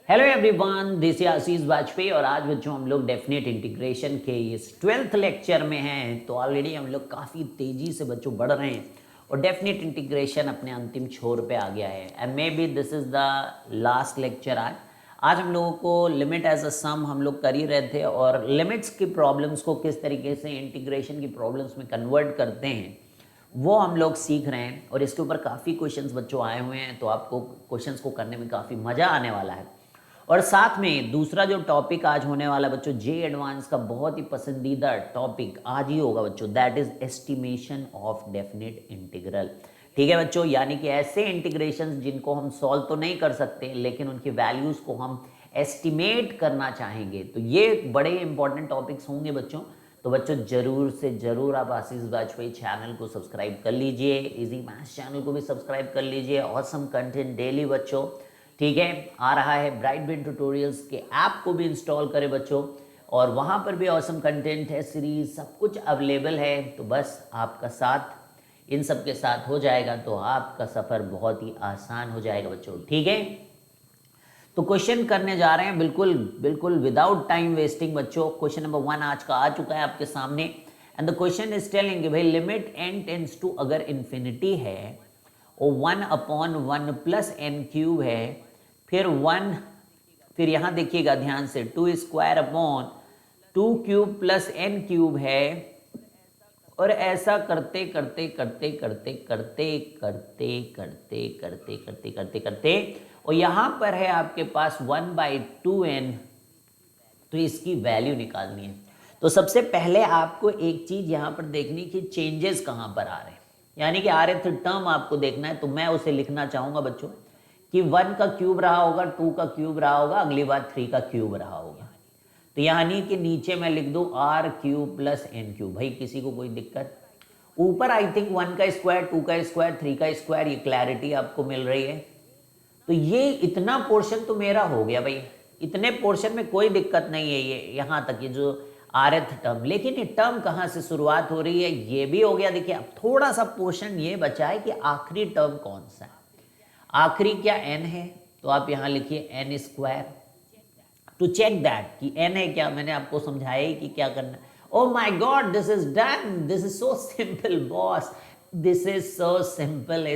Hello everyone, this is आशीष वाजपेयी और आज बच्चों हम लोग डेफिनेट इंटीग्रेशन के इस 12th लेक्चर में हैं। तो ऑलरेडी हम लोग काफ़ी तेज़ी से बच्चों बढ़ रहे हैं और डेफिनेट इंटीग्रेशन अपने अंतिम छोर पे आ गया है and may be this is the last lecture. आज हम लोगों को लिमिट एज अ सम हम लोग कर ही रहे थे और लिमिट्स की प्रॉब्लम्स को किस तरीके से इंटीग्रेशन की प्रॉब्लम्स में कन्वर्ट करते हैं वो हम लोग सीख रहे हैं और इसके ऊपर काफ़ी क्वेश्चंस बच्चों आए हुए हैं। तो आपको क्वेश्चंस को करने में काफ़ी मज़ा आने वाला है। और साथ में दूसरा जो टॉपिक आज होने वाला बच्चों, जे एडवांस का बहुत ही पसंदीदा टॉपिक आज ही होगा बच्चों, that is estimation of definite integral. ठीक है बच्चों, यानी कि ऐसे इंटीग्रेशंस जिनको हम सॉल्व तो नहीं कर सकते लेकिन उनकी वैल्यूज को हम एस्टिमेट करना चाहेंगे। तो ये बड़े इंपॉर्टेंट टॉपिक्स होंगे बच्चों। तो बच्चों जरूर से जरूर आप आशीष वाजपेयी चैनल को सब्सक्राइब कर लीजिए, इजी मैथ्स चैनल को भी सब्सक्राइब कर लीजिए। ऑसम कंटेंट डेली बच्चों, ठीक है, आ रहा है। ब्राइट ब्रेन ट्यूटोरियल्स के ऐप को भी इंस्टॉल करें बच्चों और वहाँ पर भी ऑसम कंटेंट है, सीरीज सब कुछ अवेलेबल है। तो बस आपका साथ इन सब के साथ हो जाएगा तो आपका सफ़र बहुत ही आसान हो जाएगा बच्चों। ठीक है, तो क्वेश्चन करने जा रहे हैं बिल्कुल बिल्कुल विदाउट टाइम वेस्टिंग बच्चों। क्वेश्चन नंबर 1 आज का आ चुका है आपके सामने and the question is telling कि भाई लिमिट n टेंड्स टू अगर इन्फिनिटी है और 1/1 प्लस एन क्यूब है, फिर 1, फिर यहाँ देखिएगा ध्यान से 2² क्यूब प्लस एन क्यूब है और ऐसा करते करते करते करते करते करते करते करते करते करते करते और यहाँ पर है आपके पास 1/2n। तो इसकी वैल्यू निकालनी है। तो सबसे पहले आपको एक चीज यहाँ पर देखनी कि चेंजेस कहाँ पर आ रहे हैं, यानी कि rth टर्म आपको देखना है। तो मैं उसे लिखना चाहूंगा बच्चों कि 1 का क्यूब रहा होगा, 2 का क्यूब रहा होगा, अगली बार 3 का क्यूब रहा होगा। तो यानी कि नीचे मैं लिख दूं r³ प्लस n³। भाई किसी को कोई दिक्कत? ऊपर आई थिंक 1 का स्क्वायर, 2 का स्क्वायर, 3 का स्क्वायर, ये क्लैरिटी आपको मिल रही है। तो ये इतना पोर्शन तो मेरा हो गया भाई, इतने पोर्शन में कोई दिक्कत नहीं है। ये यहाँ तक ये जो rth टर्म, लेकिन ये टर्म कहाँ से शुरुआत हो रही है ये भी हो गया। देखिए अब थोड़ा सा पोर्शन ये बचा है कि आखिरी टर्म कौन सा है। आखिरी क्या n है, तो आप यहाँ लिखिए n²। टू चेक दैट कि n है क्या, मैंने आपको समझाया ही कि क्या करना है। Oh my God, this is done. This is so simple, boss. This is so simple.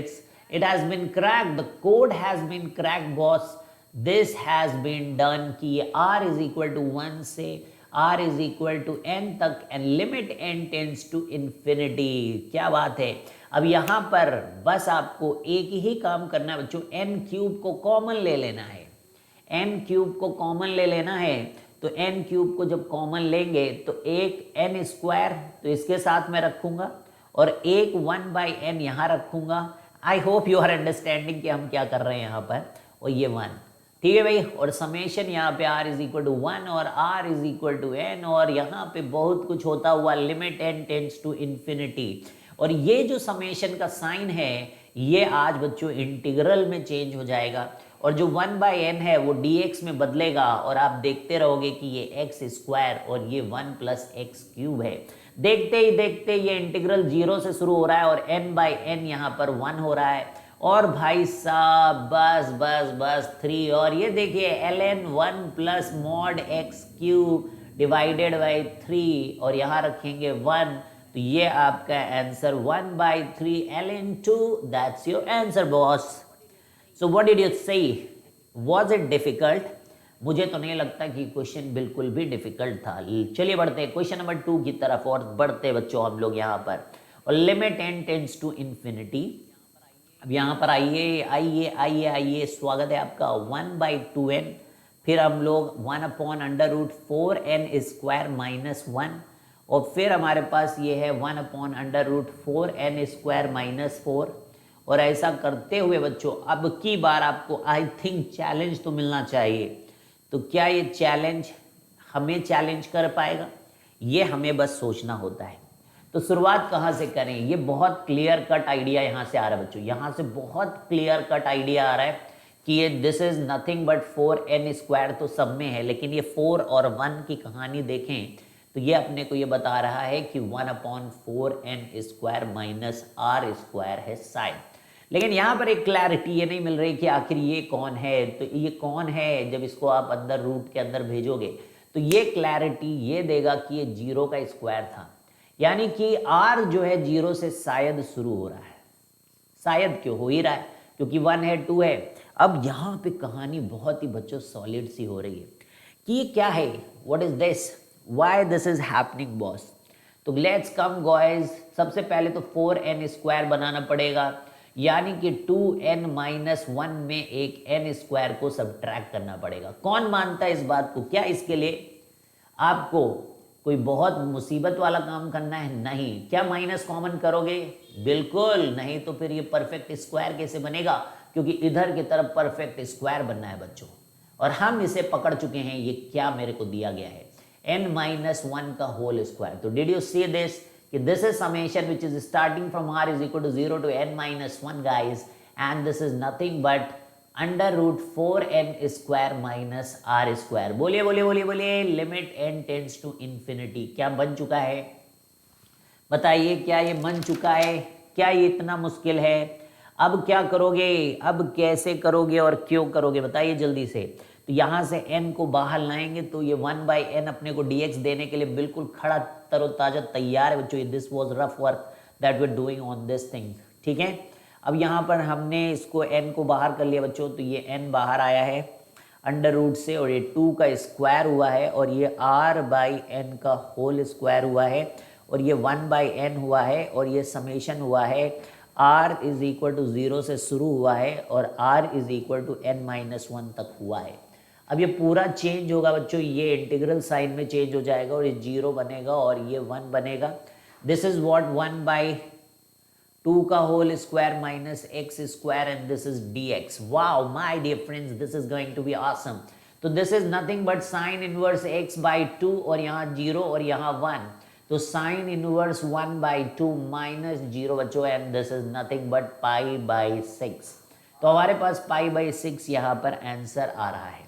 It has been cracked. The code has been cracked, boss. This has been done कि r is equal to 1 से r is equal to n तक and limit n tends to infinity। क्या बात है। अब यहाँ पर बस आपको एक ही काम करना है बच्चों, n³ को कॉमन ले लेना है। n³ को कॉमन ले लेना है। तो n³ को जब कॉमन लेंगे तो एक n², तो इसके साथ मैं रखूंगा और एक 1/n यहाँ रखूंगा। I hope you are understanding कि हम क्या कर रहे हैं यहाँ पर। और ये 1, ठीक है भाई। और समेशन यहाँ पे r इज इक्वल टू 1 और r is equal to n और यहाँ पे बहुत कुछ होता हुआ limit n tends to infinity. और ये जो समेशन का साइन है ये आज बच्चों इंटीग्रल में चेंज हो जाएगा और जो 1/n है वो dx में बदलेगा और आप देखते रहोगे कि ये x² और ये 1 + x³ है। देखते ही देखते ये इंटीग्रल 0 से शुरू हो रहा है और n/n यहाँ पर 1 हो रहा है। और भाई साहब बस बस बस 3 और ये देखिए ln 1 + mod x³ divided by 3 और यहाँ रखेंगे 1। तो ये आपका answer 1/3 ln 2, that's your answer boss. So what did you से, वाज इट डिफिकल्ट? मुझे तो नहीं लगता कि क्वेश्चन बिल्कुल भी डिफिकल्ट था। चलिए बढ़ते हैं क्वेश्चन नंबर 2 की तरफ और बढ़ते बच्चों हम लोग यहाँ पर। और limit n tends to infinity. अब यहाँ पर आइए आइए आइए आइए, स्वागत है आपका। 1/2n, फिर हम लोग 1/√4n² - 1 और फिर हमारे पास ये है 1/√4n² - 4। और ऐसा करते हुए बच्चों अब की बार आपको आई थिंक चैलेंज तो मिलना चाहिए। तो क्या ये चैलेंज हमें चैलेंज कर पाएगा, ये हमें बस सोचना होता है। तो शुरुआत कहाँ से करें, ये बहुत क्लियर कट आइडिया यहाँ से आ रहा है बच्चों। यहाँ से बहुत क्लियर कट आइडिया आ रहा है कि ये this is nothing but 4n²। तो सब में है, लेकिन ये 4 और 1 की कहानी देखें तो ये अपने को ये बता रहा है कि 1/4n² - r² है साइड। लेकिन यहाँ पर एक क्लैरिटी ये नहीं मिल रही कि आखिर ये कौन है, तो ये कौन है जब इसको आप अंदर रूट के अंदर भेजोगे तो ये क्लैरिटी ये देगा कि ये 0 का स्क्वायर था, यानी कि r जो है 0 से शायद शुरू हो रहा है, शायद क्यों हो ही रहा है क्योंकि 1 है 2 है। अब यहाँ पे कहानी बहुत ही बच्चों सॉलिड सी हो रही है कि ये क्या है, what is this, why this is happening boss. तो लेट्स कम गाइस, सबसे पहले तो 4n स्क्वायर बनाना पड़ेगा, यानी कि 2n माइनस 1 में एक n स्क्वायर को सब्ट्रैक्ट करना पड़ेगा। कौन मानता है इस बात को? क्या इसके लिए आपको कोई बहुत मुसीबत वाला काम करना है? नहीं। क्या माइनस कॉमन करोगे? बिल्कुल नहीं। तो फिर ये परफेक्ट स्क्वायर कैसे बनेगा? क्योंकि इधर की तरफ परफेक्ट स्क्वायर बनना है बच्चों, और हम इसे पकड़ चुके हैं। ये क्या मेरे को दिया गया है, n माइनस 1 का होल स्क्वायर। तो डिड यू सी दिस कि this is summation which is starting from r is equal to 0 to n minus 1 guys, and this is nothing but under root 4n square minus r square. बोलिए बोलिए बोलिए बोलिए, limit n tends to infinity. क्या बन चुका है बताइए? क्या ये बन चुका है? क्या ये इतना मुश्किल है? अब क्या करोगे? अब कैसे करोगे और क्यों करोगे बताइए जल्दी से। तो यहाँ से n को बाहर लाएंगे तो ये 1/n अपने को dx देने के लिए बिल्कुल खड़ा तरोताजा तैयार है बच्चों। This was rough work that we are doing on this thing, ठीक है। अब यहाँ पर हमने इसको n को बाहर कर लिया बच्चों, तो ये n बाहर आया है अंडर रूट से, और ये 2 का स्क्वायर हुआ है, और ये r/n का होल स्क्वायर हुआ है, और ये 1/n हुआ है, और ये समेशन हुआ है r इज इक्वल टू 0 से शुरू हुआ है और r is equal to n minus 1 तक हुआ है। अब ये पूरा चेंज होगा बच्चों, ये इंटीग्रल साइन में चेंज हो जाएगा और ये 0 बनेगा और ये 1 बनेगा। दिस इज व्हाट 1/2 का whole square minus x square, and this is dx। Wow my dear friends, this is going to be awesome. तो this is nothing but sine inverse x/2, और यहाँ 0 और यहाँ 1, तो साइन इनवर्स 1/2 माइनस 0 बच्चों, and this is nothing but π/6। तो हमारे पास π/6 यहाँ पर आंसर आ रहा है।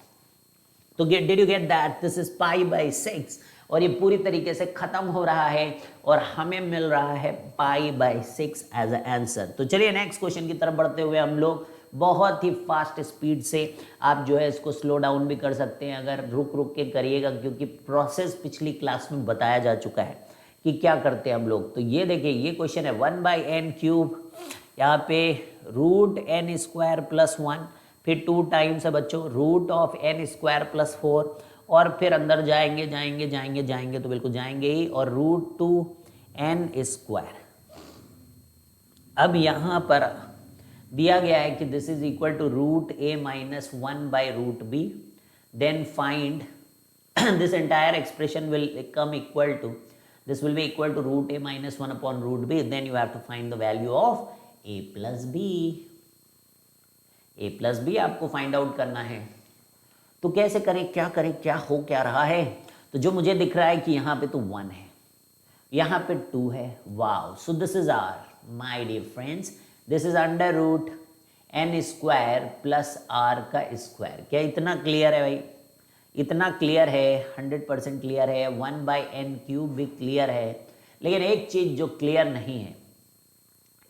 तो did you get that? This is π/6, और ये पूरी तरीके से खत्म हो रहा है और हमें मिल रहा है π/6 एज अ आंसर। तो चलिए नेक्स्ट क्वेश्चन की तरफ बढ़ते हुए हम लोग बहुत ही फास्ट स्पीड से, आप जो है इसको स्लो डाउन भी कर सकते हैं अगर रुक रुक के करिएगा, क्योंकि प्रोसेस पिछली क्लास में बताया जा चुका है कि क्या करते हैं हम लोग। तो ये देखिए, ये क्वेश्चन है 1/n क्यूब, यहाँ पे रूट n स्क्वायर प्लस 1, फिर 2 टाइम्स है बच्चों root of n square plus 4, और फिर अंदर जाएंगे जाएंगे जाएंगे जाएंगे तो बिल्कुल जाएंगे ही, और रूट 2n स्क्वायर। अब यहाँ पर दिया गया है कि this is equal to root a minus 1/√b, then find this entire expression will come equal to, this will be equal to root a minus 1 upon root b, then you have to find the value of a plus b। a plus b आपको find out करना है। तो कैसे करें, क्या करें, क्या हो क्या रहा है? तो जो मुझे दिख रहा है कि यहाँ पे तो 1 है, यहाँ पे 2 है। Wow, so this is r my dear friends, this is under root n square plus r का स्क्वायर। क्या इतना क्लियर है भाई? इतना क्लियर है, 100% क्लियर है। 1/n क्यूब भी क्लियर है, लेकिन एक चीज़ जो क्लियर नहीं है,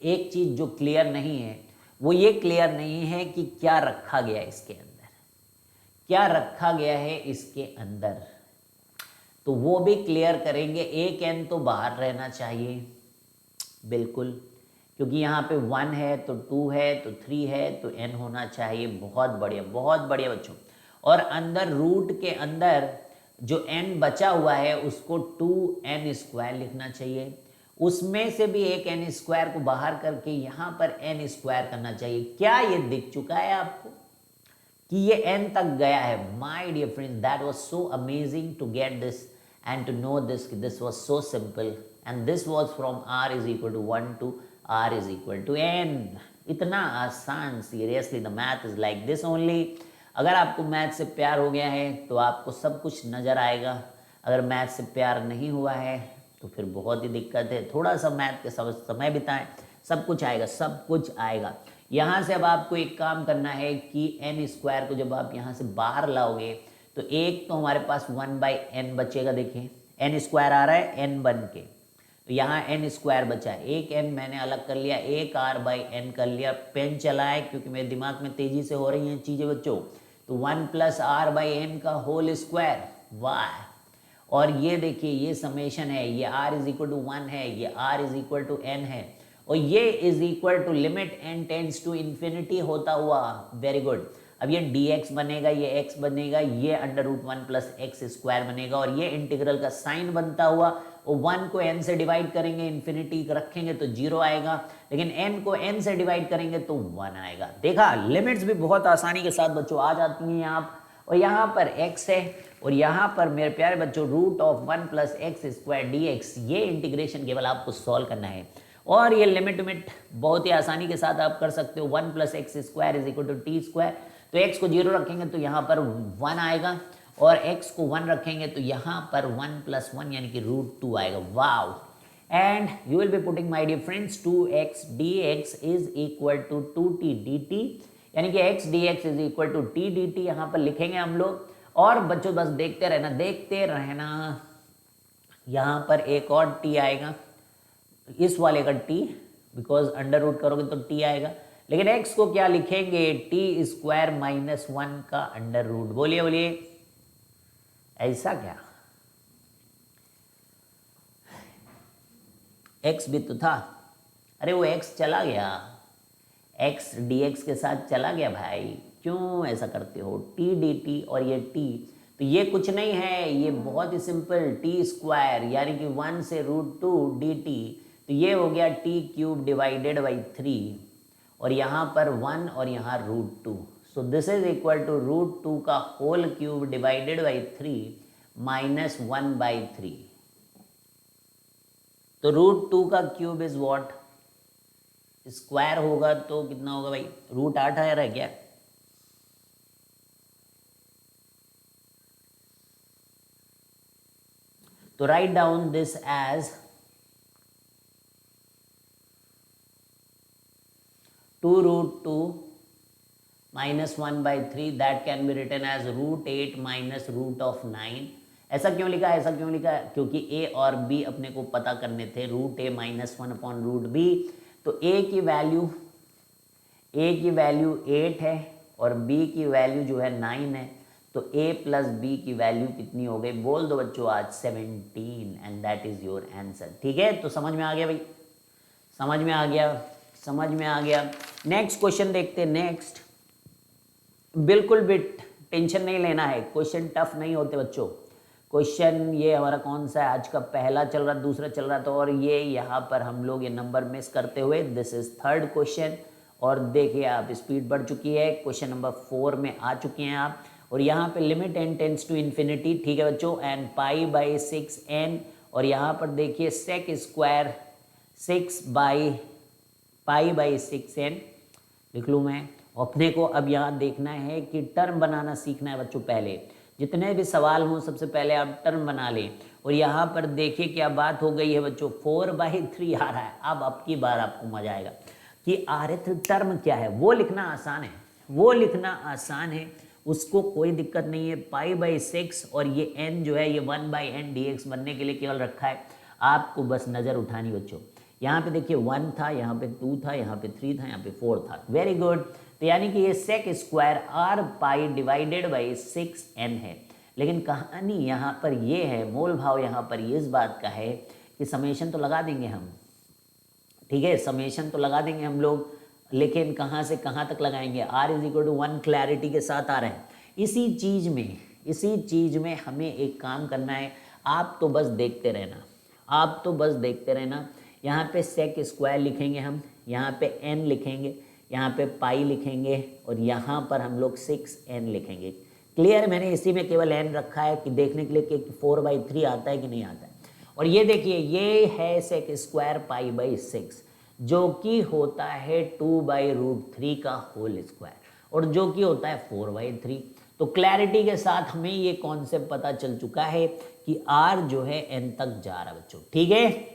एक चीज़ जो क्लियर नहीं है वो ये क्लियर नहीं है कि क्या रखा गया है इसके अंदर, क्या रखा गया है इसके अंदर। तो वो भी क्लियर करेंगे। एक n तो बाहर रहना चाहिए बिल्कुल, क्योंकि यहाँ पे 1 है तो 2 है तो 3 है तो n होना चाहिए। बहुत बढ़िया बच्चों। और अंदर रूट के अंदर जो n बचा हुआ है उसको 2n स्क्वायर लिखना चाहिए, उसमें से भी एक n स्क्वायर को बाहर करके यहाँ पर n स्क्वायर करना चाहिए। क्या ये दिख चुका है आपको कि ये n तक गया है? My dear friends, that was so amazing to get this and to know this, this was so simple, and this was from r is equal to 1 to r is equal to n। इतना आसान, seriously the math is like this only. अगर आपको math से प्यार हो गया है तो आपको सब कुछ नज़र आएगा, अगर मैथ से प्यार नहीं हुआ है तो फिर बहुत ही दिक्कत है। थोड़ा सा मैथ के समय बिताएं, सब कुछ आएगा, सब कुछ आएगा। यहाँ से अब आपको एक काम करना है कि n स्क्वायर को जब आप यहाँ से बाहर लाओगे तो एक तो हमारे पास 1/n बचेगा। देखिए n स्क्वायर आ रहा है n बन के, तो यहाँ n स्क्वायर बचा, एक n मैंने अलग कर लिया, एक r बाई n कर लिया, पेन चला है क्योंकि मेरे दिमाग में तेजी से हो रही हैं चीज़ें बच्चों। तो 1 प्लस आर बाई एन का होल स्क्वायर, वाह। और ये देखिए ये समेशन है, ये r इज इक्वल टू 1 है, ये r is equal to n है, और ये is equal to limit n tends to infinity होता हुआ, वेरी गुड। अब ये dx बनेगा, ये x बनेगा, ये under root 1 plus x square बनेगा, और ये इंटीग्रल का साइन बनता हुआ, वो 1 को n से डिवाइड करेंगे, इन्फिनिटी रखेंगे तो 0 आएगा, लेकिन n को n से डिवाइड करेंगे तो 1 आएगा। देखा, लिमिट्स भी बहुत आसानी के साथ बच्चों आ जाती हैं यहाँ। और यहाँ पर x है, और यहाँ पर मेरे प्यारे बच्चों root of 1 plus x square d x, ये इंटीग्रेशन केवल आपको सॉल्व करना है। और ये लिमिट बहुत ही आसानी के साथ आप कर सकते हो। 1 plus x square is equal to t square, तो x को 0 रखेंगे तो यहाँ पर 1 आएगा, और x को 1 रखेंगे तो यहाँ पर 1 प्लस 1 यानी कि रूट 2 आएगा, wow. And you will be putting my dear friends 2x dx is equal to 2t dt, यानी कि x dx is equal to t dt यहाँ पर लिखेंगे हम लोग। और बच्चों बस देखते रहना, देखते रहना, यहाँ पर एक और t आएगा, इस वाले का t, बिकॉज अंडर रूट करोगे तो t आएगा, लेकिन x को क्या लिखेंगे, टी स्क्वायर माइनस 1 का अंडर रूट। बोलिए बोलिए, ऐसा क्या, x भी तो था, अरे वो x चला गया, x dx के साथ चला गया भाई, क्यों ऐसा करते हो, t dt और ये t, तो ये कुछ नहीं है, ये बहुत ही सिंपल, टी स्क्वायर यानी कि 1 से रूट 2 dt, तो ये हो गया t क्यूब डिवाइडेड बाई 3, और यहाँ पर 1 और यहाँ root 2, so this is equal to root 2 का whole cube divided by 3 minus 1 by 3। तो रूट 2 का क्यूब इज व्हाट, स्क्वायर होगा तो कितना होगा भाई, रूट 8 आ रहा है क्या, तो write down this as 2 root 2 minus 1 by 3, that can be written as root 8 minus root of 9। ऐसा क्यों लिखा, ऐसा क्यों लिखा, क्योंकि a और b अपने को पता करने थे, root a minus 1 upon root b, तो a की वैल्यू 8 है और b की वैल्यू जो है 9 है, तो a प्लस b की वैल्यू कितनी हो गई, बोल दो बच्चों आज 17, and that is your answer. ठीक है, तो समझ में आ गया भाई, समझ में आ गया, समझ में आ गया। नेक्स्ट क्वेश्चन देखते हैं। नेक्स्ट, बिल्कुल भी टेंशन नहीं लेना है, क्वेश्चन टफ नहीं होते बच्चों। क्वेश्चन ये हमारा कौन सा है, आज का पहला चल रहा, दूसरा चल रहा था, और ये यहाँ पर हम लोग ये नंबर मिस करते हुए, दिस इज थर्ड क्वेश्चन, और देखिए आप स्पीड बढ़ चुकी है, क्वेश्चन नंबर 4 में आ चुके हैं आप, और यहाँ पे limit n tends to infinity, ठीक है बच्चों, एंड पाई बाई 6n, और यहाँ पर देखिए sec square 6 by pi by 6n लिख लूँ मैं। अपने को अब यहाँ देखना है कि टर्म बनाना सीखना है बच्चों। पहले जितने भी सवाल हों सबसे पहले आप टर्म बना लें, और यहाँ पर देखिए क्या बात हो गई है बच्चों, 4/3 आ रहा है। अब की बार आपको मजा आएगा कि आर्थ टर्म क्या है, वो लिखना आसान है, वो लिखना आसान है, उसको कोई दिक्कत नहीं है। पाई बाई 6 और ये n जो है ये 1/n dx बनने के लिए केवल रखा है, आपको बस नज़र उठानी बच्चों। यहाँ पे देखिए 1 था, यहाँ पे 2 था, यहाँ पे 3 था, यहाँ पे 4 था, वेरी गुड। तो यानी कि ये sec square r pi divided by 6n है। लेकिन कहानी यहाँ पर ये है, मोल भाव यहाँ पर ये इस बात का है कि समेशन तो लगा देंगे हम, ठीक है, समेशन तो लगा देंगे हम लोग, लेकिन कहाँ से कहाँ तक लगाएंगे, r is equal to 1 clarity के साथ आ रहे हैं। इसी चीज़ में हमें एक काम करना है, आप तो बस देखते रहना, आप तो बस देखते रहना। यहाँ पे सेक स्क्वायर लिखेंगे हम, यहाँ पे n लिखेंगे, यहाँ पे पाई लिखेंगे, और यहाँ पर हम लोग 6n लिखेंगे। क्लियर, मैंने इसी में केवल n रखा है कि देखने के लिए कि 4/3 आता है कि नहीं आता है। और ये देखिए ये है सेक स्क्वायर पाई बाई 6, जो कि होता है 2/√3 का होल स्क्वायर, और जो कि होता है 4/3। तो क्लैरिटी के साथ हमें ये कॉन्सेप्ट पता चल चुका है कि r जो है n तक जा रहा है बच्चों, ठीक है,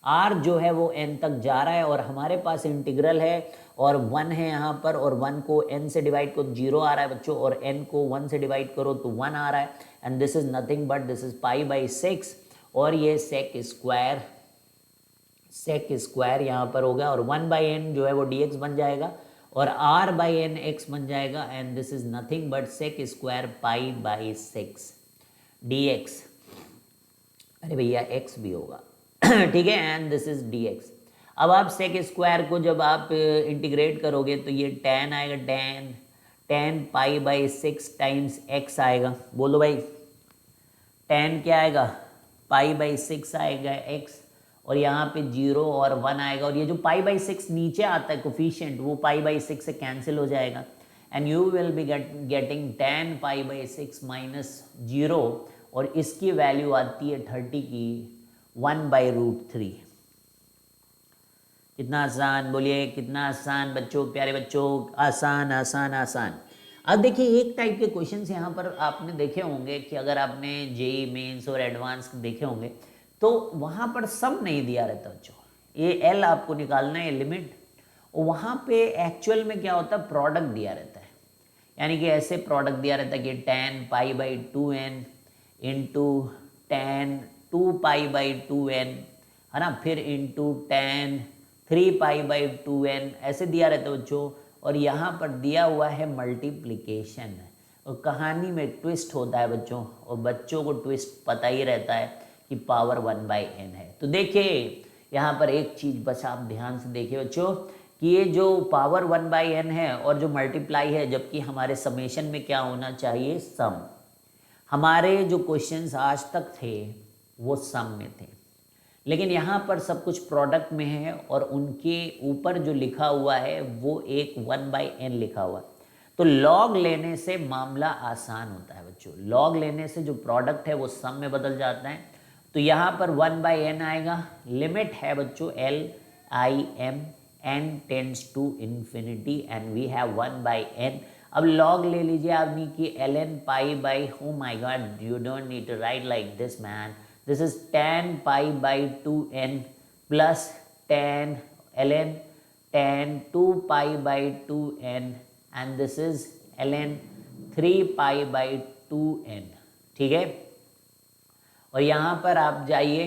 r जो है वो n तक जा रहा है, और हमारे पास इंटीग्रल है, और 1 है यहाँ पर, और 1 को n से डिवाइड करो 0 आ रहा है बच्चों, और n को 1 से डिवाइड करो तो 1 आ रहा है, and this is nothing but this is pi by 6, और ये सेक स्क्वायर सेक स्क्वायर यहाँ पर होगा और 1/n जो है वो dx बन जाएगा और r/n x बन जाएगा and this is nothing but sec square π/6 dx। अरे भैया x भी होगा ठीक है एंड दिस इज dx। अब आप सेक स्क्वायर को जब आप इंटीग्रेट करोगे तो ये tan आएगा, tan π/6 टाइम्स x आएगा। बोलो भाई tan क्या आएगा, π/6 आएगा x और यहाँ पे 0 और 1 आएगा और ये जो π/6 नीचे आता है कोफिशिएंट वो π/6 से कैंसिल हो जाएगा and you will be getting tan π/6 minus 0 और इसकी वैल्यू आती है 30 की 1/√3। कितना आसान, बोलिए कितना आसान बच्चों, प्यारे बच्चों, आसान आसान आसान। अब देखिए एक टाइप के क्वेश्चंस यहाँ पर आपने देखे होंगे कि अगर आपने जेई मेंस और एडवांस देखे होंगे तो वहाँ पर सम नहीं दिया रहता बच्चों, ये एल आपको निकालना है लिमिट, और वहाँ पे एक्चुअल में क्या होता है प्रोडक्ट दिया रहता है, यानी कि ऐसे प्रोडक्ट दिया रहता है कि tan π/2n into tan 2π/2n है ना, फिर इंटू tan 3π/2n ऐसे दिया रहता है बच्चों। और यहाँ पर दिया हुआ है मल्टीप्लिकेशन और कहानी में ट्विस्ट होता है बच्चों, और बच्चों को ट्विस्ट पता ही रहता है कि पावर 1/n है। तो देखिए यहाँ पर एक चीज़ बस आप ध्यान से देखिए बच्चों कि ये जो पावर 1/n है और जो मल्टीप्लाई है, जबकि हमारे समेशन में क्या होना चाहिए, सम। हमारे जो क्वेश्चंस आज तक थे वो सम में थे, लेकिन यहाँ पर सब कुछ प्रोडक्ट में है और उनके ऊपर जो लिखा हुआ है वो एक 1/n लिखा हुआ है। तो लॉग लेने से मामला आसान होता है बच्चों, लॉग लेने से जो प्रोडक्ट है वो सम में बदल जाता है। तो यहाँ पर 1/n आएगा, लिमिट है बच्चों LIM n tends to infinity and we have 1/n। अब लॉग ले लीजिए आपने कि ln π/, oh my god, you don't need to write like this man, this is tan π/2n plus ln tan 2π/2n and this is ln 3π/2n, ठीक है। और यहाँ पर आप जाइए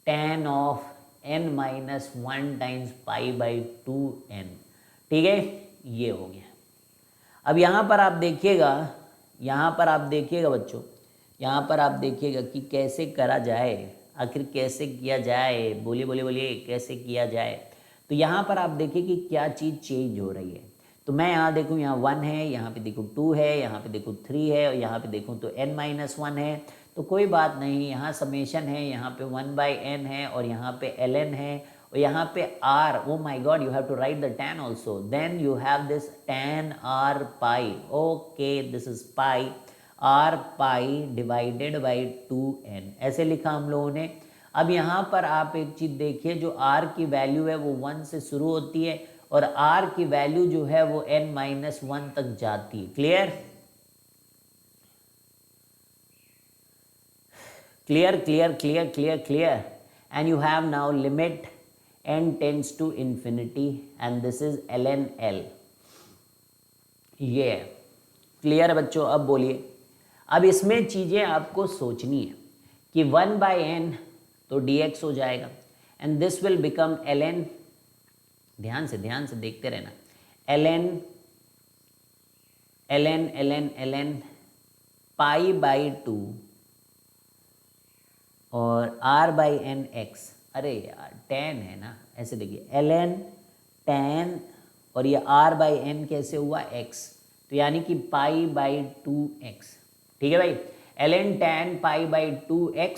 tan of n-1 times π/2n, ठीक है, ये हो गया। अब यहाँ पर आप देखिएगा, यहाँ पर आप देखिएगा बच्चों, यहाँ पर आप देखिएगा कि कैसे करा जाए, आखिर कैसे किया जाए, बोलिए बोलिए बोलिए कैसे किया जाए। तो यहाँ पर आप देखिए कि क्या चीज़ चेंज हो रही है। तो मैं यहाँ देखूँ, यहाँ 1 है, यहाँ पे देखूँ 2 है, यहाँ पे देखूँ 3 है और यहाँ पे देखूँ तो n-1 है। तो कोई बात नहीं, यहाँ समेशन है, यहाँ पे 1/n है और यहाँ पे ln है और यहाँ पे r, oh my god, you have to write the tan also, then you have this tan r pi, okay, this is pi, r pi divided by 2n, ऐसे लिखा हम लोगों ने। अब यहाँ पर आप एक चीज़ देखिए, जो r की वैल्यू है वो 1 से शुरू होती है और r की वैल्यू जो है वो n-1 तक जाती है। Clear clear clear clear clear clear and you have now limit n tends to infinity and this is ln l। ये क्लियर बच्चों। अब बोलिए, अब इसमें चीज़ें आपको सोचनी है कि 1/n तो dx हो जाएगा and this will become ln, ध्यान से देखते रहना, ln π/2 और r/n x, अरे यार tan है ना, ऐसे देखिए ln tan और ये r/n कैसे हुआ x, तो यानी कि π/2x, ठीक है भाई, ln tan π/2x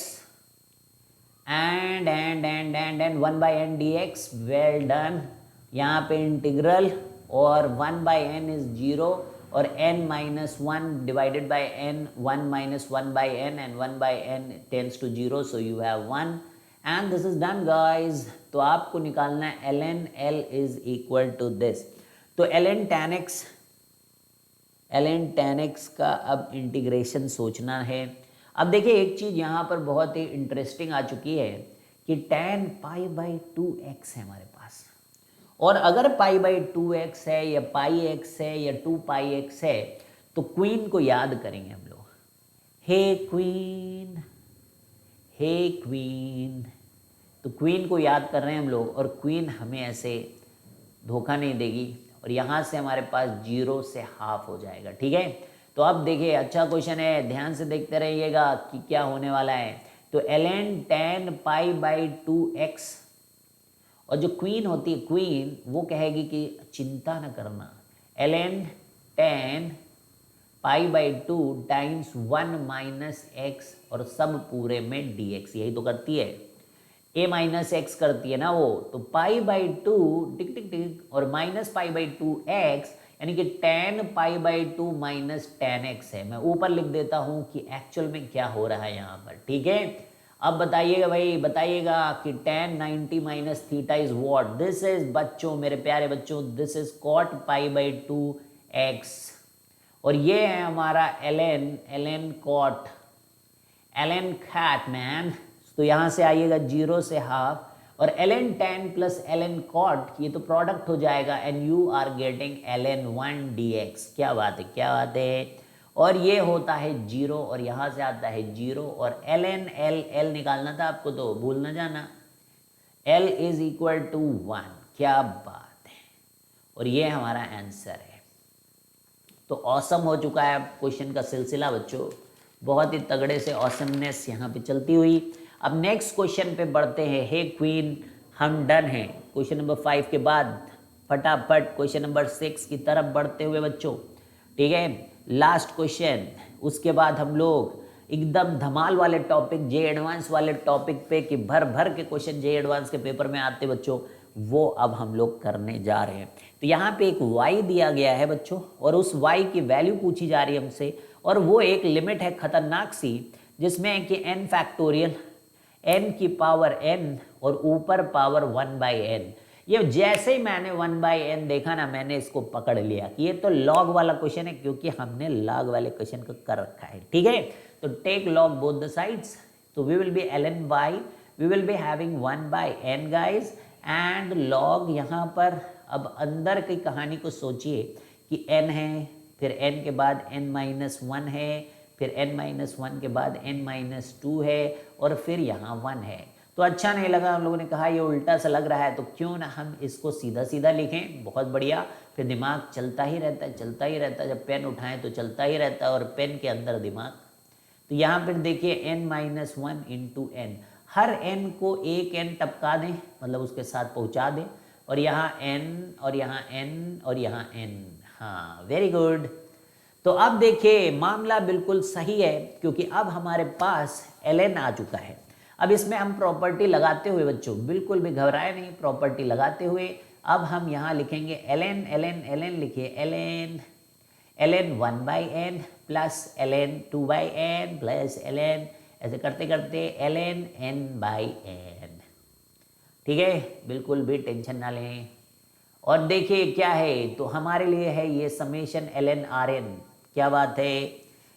and 1/n dx, well done. यहाँ पे इंटीग्रल और 1/n इज 0 और n-1 divided by n, 1 minus 1/n and 1/n tends to 0, so you have 1 and this is done guys। तो आपको निकालना है ln l is equal to this, तो ln tan x का अब इंटीग्रेशन सोचना है। अब देखिए एक चीज़ यहाँ पर बहुत ही इंटरेस्टिंग आ चुकी है कि tan π/2x है हमारे पास, और अगर π/2x है या πx है या 2πx है तो क्वीन को याद करेंगे हम लोग, हे क्वीन तो क्वीन को याद कर रहे हैं हम लोग, और क्वीन हमें ऐसे धोखा नहीं देगी, और यहाँ से हमारे पास 0 से हाफ हो जाएगा। ठीक है, तो अब देखिए अच्छा क्वेश्चन है, ध्यान से देखते रहिएगा कि क्या होने वाला है। तो ln tan π/2x, और जो क्वीन होती है, क्वीन वो कहेगी कि चिंता न करना, ln tan π/2 times 1 minus x और सब पूरे में dx, यही तो करती है, a माइनस एक्स करती है ना वो, तो π/2 टिक टिक टिक और माइनस π/2 x, यानी कि tan π/2 माइनस tan x है। मैं ऊपर लिख देता हूं कि एक्चुअल में क्या हो रहा है यहाँ पर। ठीक है, अब बताइएगा भाई, बताइएगा कि tan 90 minus theta is what? This is बच्चों, मेरे प्यारे बच्चों, दिस इज cot π/2 x, और ये है हमारा ln cot, ln cat man. तो यहाँ से आइएगा 0 से हाफ, और ln tan plus ln cot, ये तो प्रोडक्ट हो जाएगा, and you are getting ln 1 dx। क्या बात है, क्या बात है, और ये होता है 0, और यहाँ से आता है 0, और ln l निकालना था आपको, तो भूल ना जाना, l इज इक्वल टू 1। क्या बात है, और ये हमारा आंसर है। तो ऑसम हो चुका है क्वेश्चन का सिलसिला बच्चों, बहुत ही तगड़े से ऑसमनेस यहाँ पे चलती हुई। अब नेक्स्ट क्वेश्चन पे बढ़ते हैं। हे क्वीन, हम डन हैं क्वेश्चन नंबर 5 के बाद, फटाफट क्वेश्चन नंबर 6 की तरफ बढ़ते हुए बच्चों। ठीक है, लास्ट क्वेश्चन, उसके बाद हम लोग एकदम धमाल वाले टॉपिक, जे एडवांस वाले टॉपिक पे, कि भर भर के क्वेश्चन जे एडवांस के पेपर में आते बच्चों, वो अब हम लोग करने जा रहे हैं। तो यहाँ पे एक y दिया गया है बच्चों, और उस y की वैल्यू पूछी जा रही है हमसे, और वो एक लिमिट है खतरनाक सी, जिसमें कि n फैक्टोरियल, n की पावर n और ऊपर पावर 1/n। ये जैसे ही मैंने 1/n देखा ना, मैंने इसको पकड़ लिया कि ये तो लॉग वाला क्वेश्चन है, क्योंकि हमने लॉग वाले क्वेश्चन को कर रखा है। ठीक है, तो take log both the sides, तो we will be ln y, we will be having 1/n guys, and log यहाँ पर। अब अंदर की कहानी को सोचिए कि n है, फिर n के बाद n-1 है, फिर n-1 के बाद n-2 है, और फिर यहाँ 1 है। तो अच्छा नहीं लगा, हम लोगों ने कहा ये उल्टा सा लग रहा है, तो क्यों ना हम इसको सीधा सीधा लिखें। बहुत बढ़िया, फिर दिमाग चलता ही रहता है, चलता ही रहता है, जब पेन उठाएं तो चलता ही रहता है, और पेन के अंदर दिमाग। तो यहाँ पर देखिए n-1 इंटू n, हर n को एक n टपका दें, मतलब उसके साथ पहुँचा दें, और यहाँ n और यहाँ n और यहाँ n। हाँ, वेरी गुड। तो अब देखिए मामला बिल्कुल सही है, क्योंकि अब हमारे पास ln आ चुका है। अब इसमें हम प्रॉपर्टी लगाते हुए बच्चों, बिल्कुल भी घबराए नहीं, प्रॉपर्टी लगाते हुए अब हम यहाँ लिखेंगे ln लिखिए, ln 1/n plus ln 2/n plus ln, ऐसे करते करते ln n/n। ठीक है, बिल्कुल भी टेंशन ना लें। और देखिए क्या है, तो हमारे लिए है ये समेशन ln Rn। क्या बात है,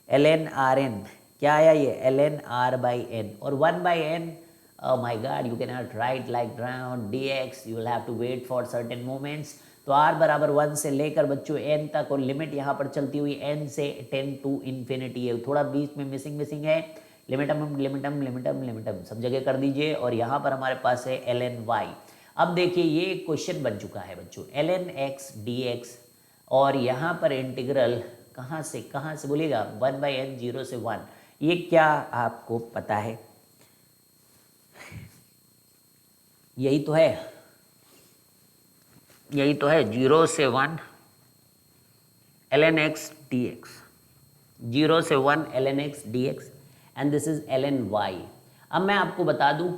ln Rn क्या आया, ये ln R/n, और 1/n, oh my god, you cannot write like round dx, you will have to wait for certain moments। तो r बराबर 1 से लेकर बच्चों n तक, और लिमिट यहाँ पर चलती हुई n से 10 टू इन्फिनिटी है। थोड़ा बीच में मिसिंग है, लिमिटम सब जगह कर दीजिए, और यहाँ पर हमारे पास है ln y। अब देखिए ये क्वेश्चन बन चुका है बच्चों, ln x dx, और यहाँ पर इंटीग्रल कहाँ से बोलिएगा, 1/n 0 से 1। ये क्या आपको पता है, यही तो है 0 से 1 ln x dx, 0 से 1 ln x dx, and this is ln y। अब मैं आपको बता दूं,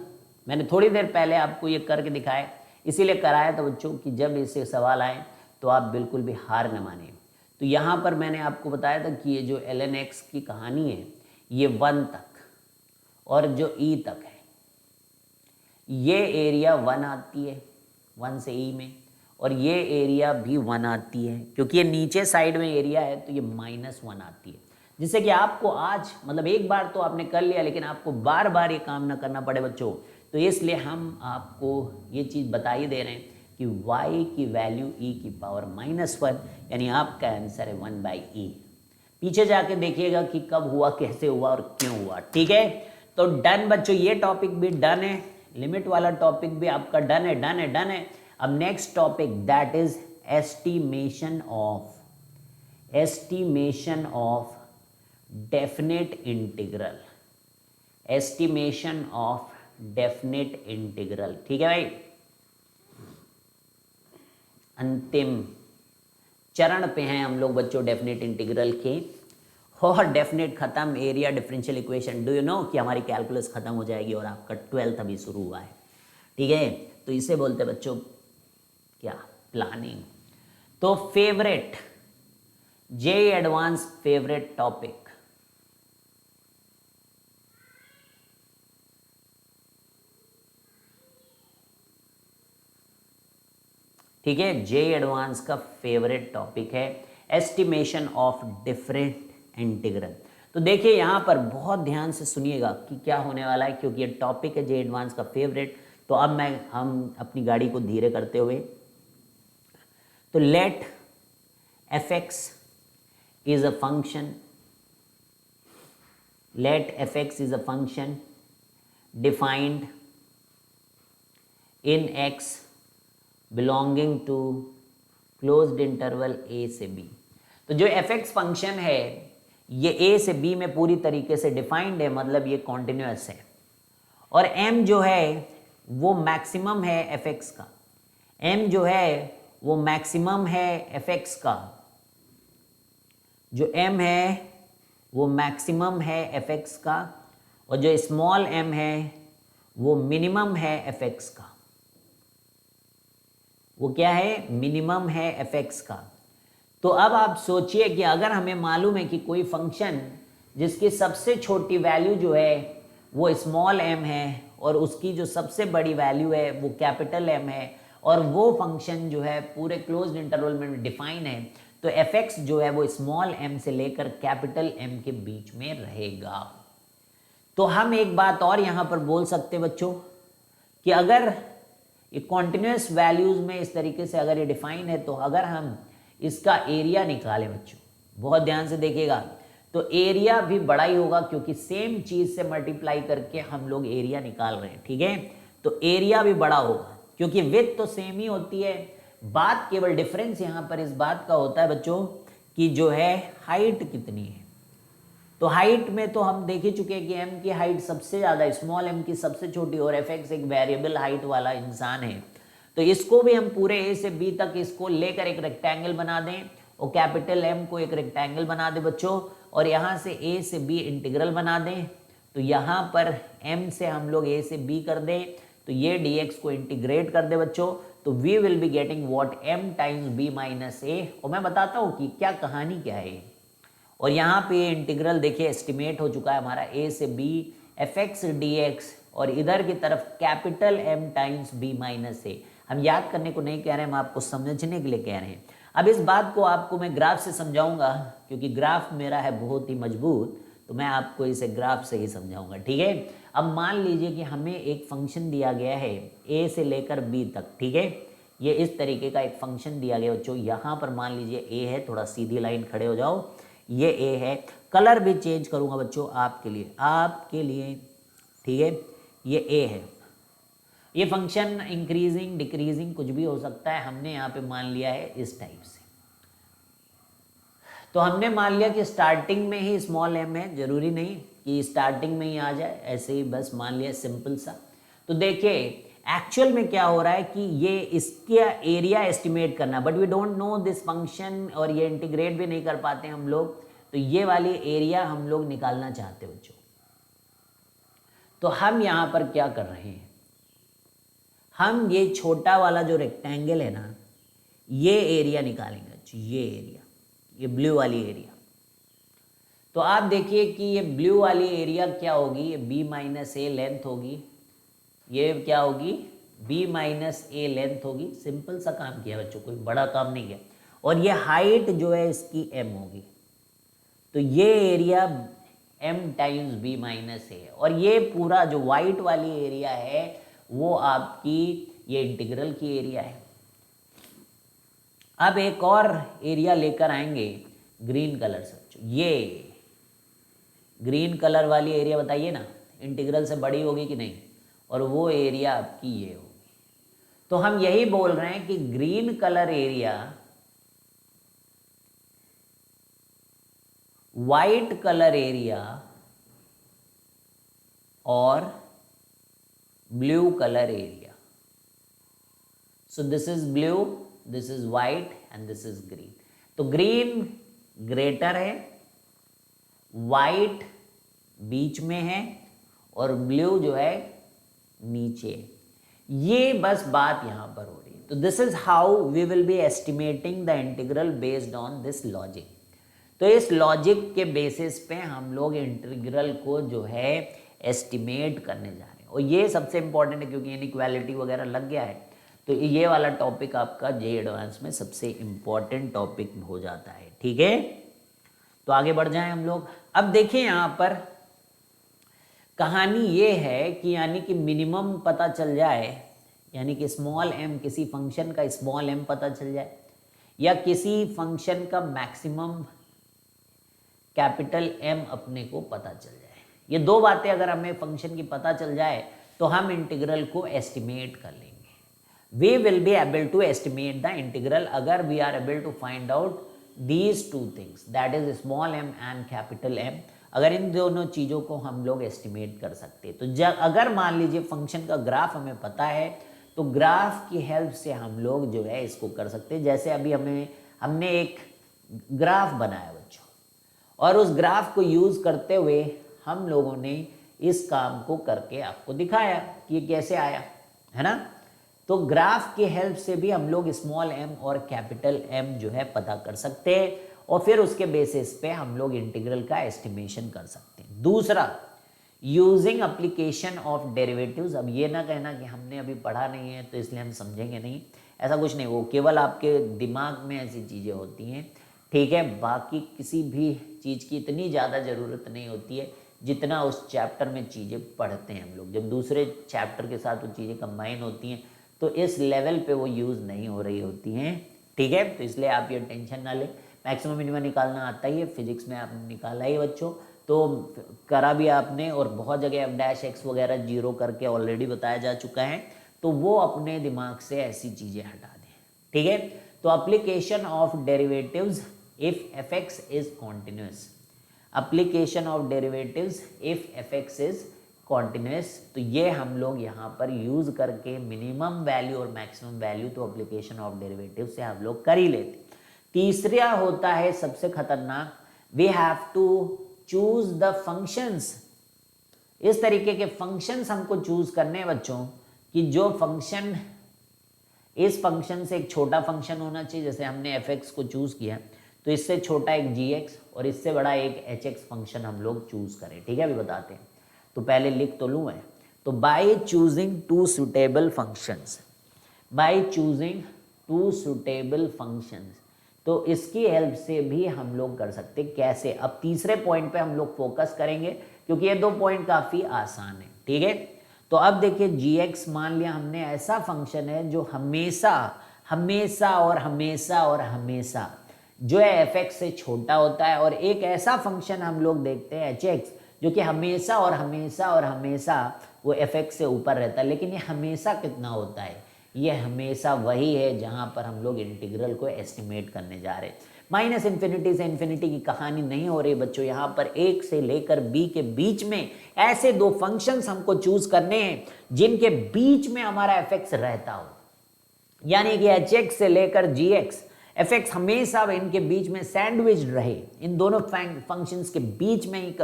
मैंने थोड़ी देर पहले आपको ये करके दिखाया, इसीलिए कराया था बच्चों कि जब इससे सवाल आए तो आप बिल्कुल भी हार न माने। तो यहाँ पर मैंने आपको बताया था कि ये जो ln x की कहानी है, ये 1 तक और जो e तक है, ये एरिया 1 आती है 1 से e में, और ये एरिया भी 1 आती है, क्योंकि ये नीचे साइड में एरिया है तो ये -1 आती है। जिससे कि आपको आज मतलब एक बार तो आपने कर लिया, लेकिन आपको बार बार ये काम ना करना पड़े बच्चों। तो इसलिए हम आपको ये चीज़ बता ही दे रहे हैं कि y की वैल्यू e की पावर -1, यानी आपका आंसर है 1/e। पीछे जाके देखिएगा कि कब हुआ, कैसे हुआ और क्यों हुआ। ठीक है, तो डन बच्चों, ये टॉपिक भी डन है। लिमिट वाला टॉपिक भी आपका डन है, डन है, डन है। अब next topic that is estimation of definite integral, estimation of definite integral. ठीक है भाई, अंतिम चरण पे हैं हम लोग बच्चों डेफिनेट इंटीग्रल के। और डेफिनेट खत्म, area differential equation, do you know कि हमारी कैलकुलस खत्म हो जाएगी और आपका 12th अभी शुरू हुआ है। ठीक है, तो इसे बोलते हैं बच्चों क्या, प्लानिंग। तो favourite JEE advance favourite topic, ठीक है, जेईई एडवांस का फेवरेट टॉपिक है एस्टिमेशन ऑफ डिफरेंट इंटीग्रल। तो देखिए यहां पर बहुत ध्यान से सुनिएगा कि क्या होने वाला है, क्योंकि ये टॉपिक है जेईई एडवांस का फेवरेट। तो अब हम अपनी गाड़ी को धीरे करते हुए, तो let f x is a function, let f(x) is a function defined in x belonging to closed interval a से b। तो जो f(x) फंक्शन है ये a से b में पूरी तरीके से डिफाइंड है, मतलब ये कॉन्टिन्यूअस है। और m जो है वो मैक्सिमम है f(x) का, m जो है वो मैक्सिमम है f(x) का, जो m है वो मैक्सिमम है f(x) का, और जो स्मॉल m है वो मिनिमम है f(x) का। वो क्या है, मिनिमम है f(x) का। तो अब आप सोचिए कि अगर हमें मालूम है कि कोई फंक्शन जिसकी सबसे छोटी वैल्यू जो है वो स्मॉल m है और उसकी जो सबसे बड़ी वैल्यू है वो कैपिटल M है, और वो फंक्शन जो है पूरे क्लोज्ड इंटरवल में डिफाइन है, तो f(x) जो है वो स्मॉल m से लेकर कैपिटल M के बीच में रहेगा। तो हम एक बात और यहां पर बोल सकते बच्चों कि अगर ये कॉन्टिन्यूस वैल्यूज में इस तरीके से अगर ये डिफाइन है, तो अगर हम इसका एरिया निकालें बच्चों, बहुत ध्यान से देखिएगा, तो एरिया भी बड़ा ही होगा, क्योंकि सेम चीज से मल्टीप्लाई करके हम लोग एरिया निकाल रहे हैं। ठीक है, तो एरिया भी बड़ा होगा, क्योंकि विड्थ तो सेम ही होती है, बात केवल डिफरेंस यहां पर इस बात का होता है बच्चों कि जो है हाइट कितनी है। तो हाइट में तो हम देख ही चुके हैं कि m की हाइट सबसे ज्यादा, स्मॉल m की सबसे छोटी, और f(x) एक वेरिएबल हाइट वाला इंसान है। तो इसको भी हम पूरे a से b तक इसको लेकर एक रेक्टेंगल बना दें, और कैपिटल M को एक रेक्टेंगल बना दें बच्चों, और यहाँ से a से b इंटीग्रल बना दें। तो यहाँ पर m से हम लोग a से b कर दें, तो ये dx को इंटीग्रेट कर दे बच्चों, तो we will be getting what, m times b minus a। और मैं बताता हूँ कि क्या कहानी क्या है। और यहाँ पे इंटीग्रल देखिए एस्टिमेट हो चुका है हमारा a से b f(x) dx, और इधर की तरफ capital M times b minus a। हम याद करने को नहीं कह रहे हैं, हम आपको समझने के लिए कह रहे हैं। अब इस बात को आपको मैं ग्राफ से समझाऊंगा, क्योंकि ग्राफ मेरा है बहुत ही मजबूत, तो मैं आपको इसे ग्राफ से ही समझाऊंगा। ठीक है, अब मान लीजिए कि हमें एक फंक्शन दिया गया है a से लेकर b तक। ठीक है, ये इस तरीके का एक फंक्शन दिया गया बच्चों। यहाँ पर मान लीजिए a है, थोड़ा सीधी लाइन खड़े हो जाओ, ये a है, कलर भी चेंज करूंगा बच्चों आपके लिए। ठीक है, ये a है, ये फंक्शन इंक्रीजिंग डिक्रीजिंग कुछ भी हो सकता है, हमने यहाँ पे मान लिया है इस टाइप से। तो हमने मान लिया कि स्टार्टिंग में ही स्मॉल m है, जरूरी नहीं कि स्टार्टिंग में ही आ जाए, ऐसे ही बस मान लिया, सिंपल सा। तो देखिए एक्चुअल में क्या हो रहा है कि ये इसका एरिया एस्टिमेट करना, but we don't know this function, और ये इंटीग्रेट भी नहीं कर पाते हम लोग, तो ये वाली एरिया हम लोग निकालना चाहते हैं बच्चों। तो हम यहाँ पर क्या कर रहे हैं, हम ये छोटा वाला जो रेक्टेंगल है ना, ये एरिया निकालेंगे बच्चों, ये एरिया, ये ब्लू वाली एरिया। तो आप देखिए कि ये ब्लू वाली एरिया क्या होगी, ये b माइनस a लेंथ होगी, ये क्या होगी, b माइनस a लेंथ होगी। सिंपल सा काम किया बच्चों, कोई बड़ा काम नहीं किया। और ये हाइट जो है इसकी m होगी, तो ये area m times b minus a है। और ये पूरा जो वाइट वाली एरिया है वो आपकी ये इंटीग्रल की एरिया है। अब एक और एरिया लेकर आएंगे ग्रीन कलर से, ये ग्रीन कलर वाली एरिया बताइए ना, इंटीग्रल से बड़ी होगी कि नहीं, और वो एरिया आपकी ये होगी। तो हम यही बोल रहे हैं कि green colour area white colour area और blue colour area. So this is blue, this is white and this is green. तो ग्रीन ग्रेटर है, वाइट बीच में है और ब्लू जो है नीचे है। ये बस बात यहां पर हो रही है। तो this is how we will be estimating the integral based on this logic. तो इस लॉजिक के बेसिस पे हम लोग इंटीग्रल को जो है एस्टिमेट करने जा रहे हैं। और ये सबसे इंपॉर्टेंट है क्योंकि इनइक्वालिटी वगैरह लग गया है, तो ये वाला टॉपिक आपका जे एडवांस में सबसे इंपॉर्टेंट टॉपिक हो जाता है। ठीक है, तो आगे बढ़ जाएं हम लोग। अब देखिए यहाँ पर कहानी ये है कि यानी कि मिनिमम पता चल जाए, यानी कि स्मॉल एम, किसी फंक्शन का स्मॉल एम पता चल जाए, या किसी फंक्शन का मैक्सिमम कैपिटल एम अपने को पता चल जाए। ये दो बातें अगर हमें फंक्शन की पता चल जाए तो हम इंटीग्रल को एस्टिमेट कर लेंगे। We will be able to estimate the integral अगर we are able to find out these two things, that is small M and capital M. अगर इन दोनों चीज़ों को हम लोग एस्टिमेट कर सकते हैं तो अगर मान लीजिए फंक्शन का ग्राफ हमें पता है तो ग्राफ की हेल्प से हम लोग जो है इसको कर सकते हैं। जैसे अभी हमने एक ग्राफ बनाया बच्चों, और उस ग्राफ को यूज़ करते हुए हम लोगों ने इस काम को करके आपको दिखाया कि ये कैसे आया, है ना। तो ग्राफ की हेल्प से भी हम लोग स्मॉल एम और कैपिटल एम जो है पता कर सकते हैं और फिर उसके बेसिस पे हम लोग इंटीग्रल का एस्टिमेशन कर सकते हैं। दूसरा, यूजिंग एप्लीकेशन ऑफ डेरिवेटिव्स। अब ये ना कहना कि हमने अभी पढ़ा नहीं है तो इसलिए हम समझेंगे नहीं, ऐसा कुछ नहीं। वो केवल आपके दिमाग में ऐसी चीज़ें होती हैं, ठीक है। बाकी किसी भी चीज़ की इतनी ज़्यादा ज़रूरत नहीं होती है जितना उस चैप्टर में चीज़ें पढ़ते हैं हम लोग। जब दूसरे चैप्टर के साथ वो चीज़ें कंबाइन होती हैं तो इस लेवल पे वो यूज़ नहीं हो रही होती हैं, ठीक है। तो इसलिए आप ये टेंशन ना लें। मैक्सिमम मिनिमम निकालना आता ही है, फिजिक्स में आपने निकाला ही बच्चों, तो करा भी आपने, और बहुत जगह एफ डैश एक्स वगैरह जीरो करके ऑलरेडी बताया जा चुका है, तो वो अपने दिमाग से ऐसी चीज़ें हटा दें, ठीक है। तो application of derivatives if F x is continuous, application of derivatives if F x is continuous, तो ये हम लोग यहाँ पर यूज़ करके मिनिमम वैल्यू और मैक्सिमम वैल्यू तो एप्लीकेशन ऑफ डेरिवेटिव से हम लोग कर ही लेते। तीसरा होता है सबसे खतरनाक, we have to choose the functions. इस तरीके के फंक्शंस हमको चूज करने हैं बच्चों कि जो फंक्शन, इस फंक्शन से एक छोटा फंक्शन होना चाहिए। जैसे हमने एफ एक्स को चूज किया तो इससे छोटा एक जी एक्स और इससे बड़ा एक एच एक्स फंक्शन हम लोग चूज करें, ठीक है। अभी बताते हैं, तो पहले लिख तो लूँ मैं। तो by choosing two suitable functions, by choosing two suitable functions, तो इसकी हेल्प से भी हम लोग कर सकते हैं। कैसे? अब तीसरे पॉइंट पे हम लोग फोकस करेंगे क्योंकि ये दो पॉइंट काफ़ी आसान है, ठीक है। तो अब देखिए जी एक्स मान लिया हमने, ऐसा फंक्शन है जो हमेशा हमेशा और हमेशा और हमेशा जो है एफ एक्स से छोटा होता है, और एक ऐसा फंक्शन हम लोग देखते हैं एच एक्स जो कि हमेशा और हमेशा और हमेशा वो एफ एक्स से ऊपर रहता है। लेकिन ये हमेशा कितना होता है? ये हमेशा वही है जहां पर हम लोग इंटीग्रल को एस्टिमेट करने जा रहे हैं। माइनस इन्फिनिटी से इन्फिनिटी की कहानी नहीं हो रही बच्चों, यहाँ पर एक से लेकर बी के बीच में ऐसे दो फंक्शंस हमको चूज करने हैं जिनके बीच में हमारा एफ एक्स रहता हो, यानी कि एच एक्स से लेकर जी एक्स, एफ एक्स हमेशा इनके बीच में सैंडविच रहे, इन दोनों फंक्शंस के बीच में ही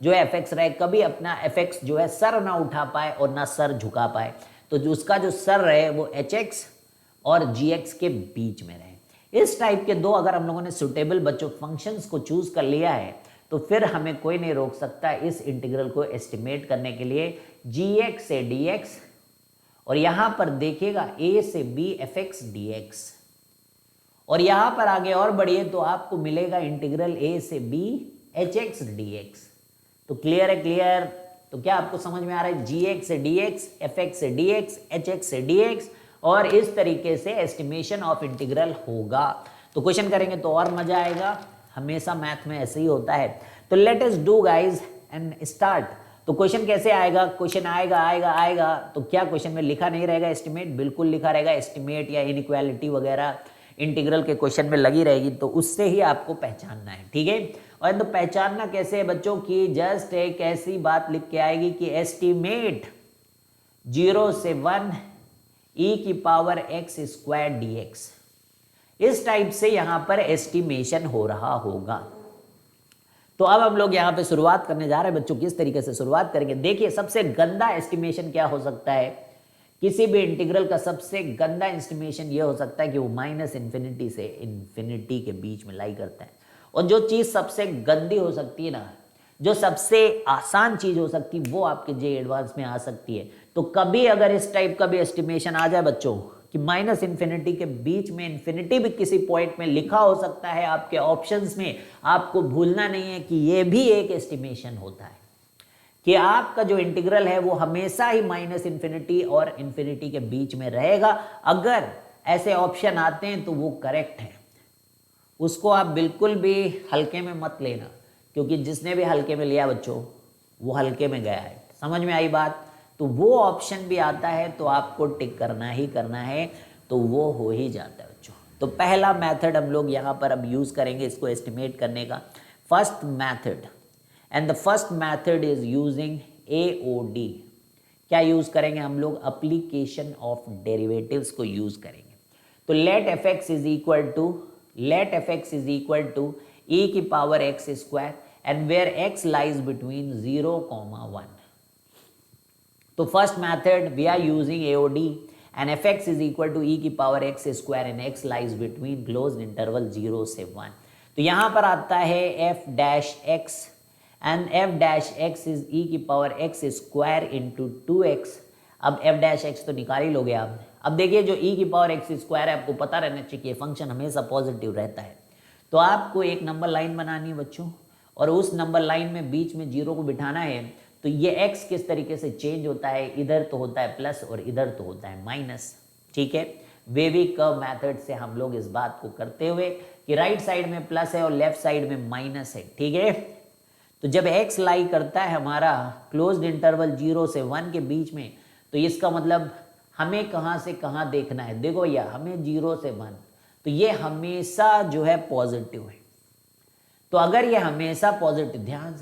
जो है एफ एक्स रहे। कभी अपना एफ एक्स जो है सर ना उठा पाए और ना सर झुका पाए, तो जो उसका जो सर रहे वो एच एक्स और जी एक्स के बीच में रहे। इस टाइप के दो अगर हम लोगों ने सुटेबल बच्चों फंक्शंस को चूज कर लिया है तो फिर हमें कोई नहीं रोक सकता इस इंटीग्रल को एस्टिमेट करने के लिए जी एक्स से डी एक्स, और यहां पर देखिएगा ए से b f x d x, और यहां पर आगे और बढ़िए तो आपको मिलेगा इंटीग्रल ए से b h x d x. तो क्लियर है? क्लियर? तो क्या आपको समझ में आ रहा है? जी एक्स से डी एक्स, एफ एक्स से डी एक्स, एच एक्स से डी एक्स, और इस तरीके से एस्टिमेशन ऑफ इंटीग्रल होगा। तो क्वेश्चन करेंगे तो और मजा आएगा, हमेशा मैथ में ऐसे ही होता है। तो let us do guys and start तो क्वेश्चन कैसे आएगा, क्वेश्चन आएगा आएगा आएगा तो क्या क्वेश्चन में लिखा नहीं रहेगा एस्टिमेट, बिल्कुल लिखा रहेगा एस्टिमेट या इनइक्वालिटी वगैरह इंटीग्रल के क्वेश्चन में लगी रहेगी, तो उससे ही आपको पहचानना है, ठीक है। और तो पहचानना कैसे है बच्चों की, जस्ट एक ऐसी बात लिख के आएगी कि एस्टिमेट 0 से 1 e की पावर x स्क्वायर dx, इस टाइप से यहां पर एस्टिमेशन हो रहा होगा। तो अब हम लोग यहां पे शुरुआत करने जा रहे हैं बच्चों, किस तरीके से शुरुआत करेंगे। देखिए सबसे गंदा एस्टिमेशन क्या हो सकता है, किसी भी इंटीग्रल का सबसे गंदा एस्टिमेशन ये हो सकता है कि वो माइनस इन्फिनिटी से इन्फिनिटी के बीच में लाई करता है। और जो चीज सबसे गंदी हो सकती है ना, जो सबसे आसान चीज हो सकती है, वो आपके जे एडवांस में आ सकती है। तो कभी अगर इस टाइप का भी एस्टिमेशन आ जाए बच्चों कि माइनस इन्फिनिटी के बीच में इन्फिनिटी भी किसी पॉइंट में लिखा हो सकता है आपके ऑप्शंस में, आपको भूलना नहीं है कि ये भी एक एस्टिमेशन होता है कि आपका जो इंटीग्रल है वो हमेशा ही माइनस इन्फिनिटी और इन्फिनिटी के बीच में रहेगा। अगर ऐसे ऑप्शन आते हैं तो वो करेक्ट है, उसको आप बिल्कुल भी हल्के में मत लेना, क्योंकि जिसने भी हल्के में लिया बच्चों वो हल्के में गया है। समझ में आई बात। तो वो ऑप्शन भी आता है तो आपको टिक करना ही करना है, तो वो हो ही जाता है बच्चों। तो पहला मेथड हम लोग यहाँ पर अब यूज करेंगे इसको एस्टिमेट करने का, first method, and the first method is using AOD। क्या यूज करेंगे हम लोग, एप्लीकेशन ऑफ डेरिवेटिव्स को यूज करेंगे। तो let f x is equal to e की power x square and where x lies between 0,1। तो first method we are using AOD and f x is equal to e की power x square and x lies between closed interval 0 से 1। तो यहां पर आता है f dash x and f dash x is e की power x square into 2x। अब f dash x तो निकाल ही लोगे आप। अब देखिए जो e की पावर x स्क्वायर है, आपको पता रहना चाहिए फंक्शन हमेशा पॉजिटिव रहता है। तो आपको एक नंबर लाइन बनानी है बच्चों, और उस नंबर लाइन में बीच में 0 को बिठाना है। तो ये x किस तरीके से चेंज होता है, इधर तो होता है प्लस और इधर तो होता है माइनस, ठीक है। वेवी कर्व मेथड से हम लोग इस बात को करते हुए कि राइट साइड में प्लस है और लेफ्ट साइड में माइनस है, ठीक है। तो जब x लाई करता है हमारा क्लोज्ड इंटरवल 0 से 1 के बीच में, तो इसका मतलब हमें कहाँ से कहाँ देखना है, देखो भैया हमें 0 से 1, तो ये हमेशा जो है पॉजिटिव है। तो अगर ये हमेशा पॉजिटिव, ध्यान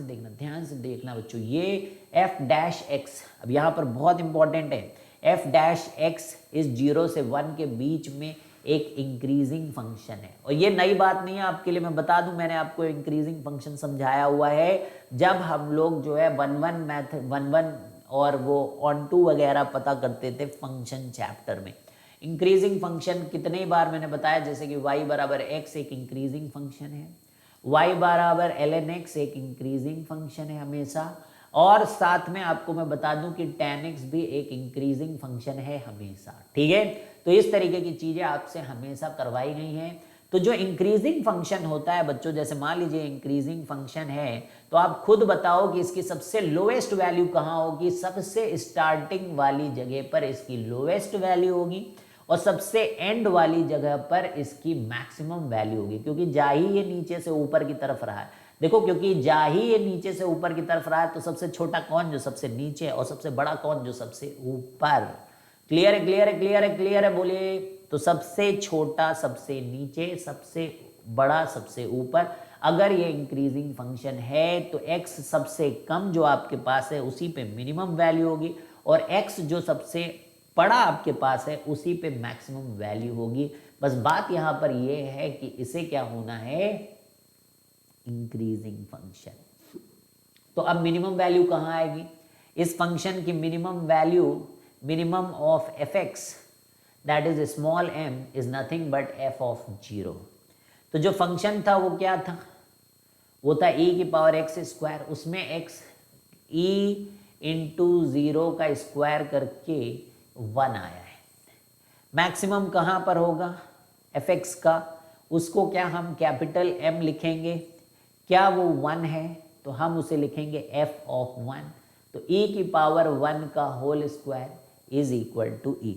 से देखना बच्चों, ये f डैश x, अब यहाँ पर बहुत इंपॉर्टेंट है, f डैश x इस 0 से 1 के बीच में एक इंक्रीजिंग फंक्शन है। और ये नई बात नहीं है आपके लिए, मैं बता दूं, मैंने आपको इंक्रीजिंग फंक्शन समझाया हुआ है जब हम लोग जो है 1-1 मैथड 1-1 और वो ऑन टू वगैरह पता करते थे फंक्शन चैप्टर में। इंक्रीजिंग फंक्शन कितने बार मैंने बताया, जैसे कि y बराबर x एक इंक्रीजिंग फंक्शन है, y बराबर ln x एक इंक्रीजिंग फंक्शन है हमेशा, और साथ में आपको मैं बता दूं कि tan x भी एक इंक्रीजिंग फंक्शन है हमेशा, ठीक है। तो इस तरीके की चीजें आपसे हमेशा करवाई गई हैं। तो जो इंक्रीजिंग फंक्शन होता है बच्चों, जैसे मान लीजिए इंक्रीजिंग फंक्शन है, तो आप खुद बताओ कि इसकी सबसे लोएस्ट वैल्यू कहाँ होगी, सबसे स्टार्टिंग वाली जगह पर इसकी लोएस्ट वैल्यू होगी और सबसे एंड वाली जगह पर इसकी मैक्सिमम वैल्यू होगी, क्योंकि जा ही ये नीचे से ऊपर की तरफ रहा है। देखो क्योंकि जा ही ये नीचे से ऊपर की तरफ रहा है, तो सबसे छोटा कौन, जो सबसे नीचे, और सबसे बड़ा कौन, जो सबसे ऊपर। क्लियर है, क्लियर है, क्लियर है, क्लियर है, बोलिए। तो सबसे छोटा सबसे नीचे, सबसे बड़ा सबसे ऊपर। अगर ये इंक्रीजिंग फंक्शन है तो x सबसे कम जो आपके पास है उसी पे मिनिमम वैल्यू होगी, और x जो सबसे बड़ा आपके पास है उसी पे मैक्सिमम वैल्यू होगी। बस बात यहां पर यह है कि इसे क्या होना है, इंक्रीजिंग फंक्शन। तो अब मिनिमम वैल्यू कहां आएगी, इस फंक्शन की minimum value, minimum of F x that is small m is nothing but f of 0। तो जो फंक्शन था वो क्या था, वो था e की पावर x स्क्वायर, उसमें x e इंटू 0 का स्क्वायर करके 1 आया है। मैक्सिमम कहाँ पर होगा एफ एक्स का, उसको क्या हम कैपिटल M लिखेंगे, क्या वो 1 है तो हम उसे लिखेंगे f ऑफ 1। तो e की पावर 1 का whole square is equal to e,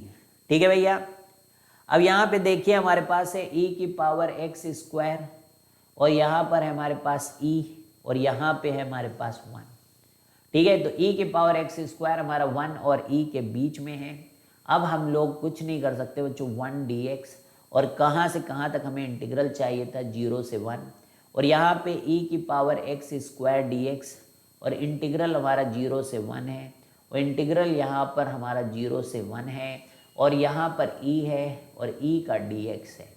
ठीक है भैया। अब यहाँ पे देखिए हमारे पास है e की पावर x स्क्वायर, और यहाँ पर है हमारे पास e, और यहाँ पे है हमारे पास 1, ठीक है। तो e की पावर एक्स स्क्वायर हमारा 1 और e के बीच में है। अब हम लोग कुछ नहीं कर सकते बच्चों, 1 dx, और कहाँ से कहाँ तक हमें इंटीग्रल चाहिए था, 0 से 1, और यहाँ पे e की पावर एक्स स्क्वायर dx, और इंटीग्रल हमारा 0 से 1 है, और इंटीग्रल यहाँ पर हमारा 0 से 1 है, और यहाँ पर e है और e का dx है।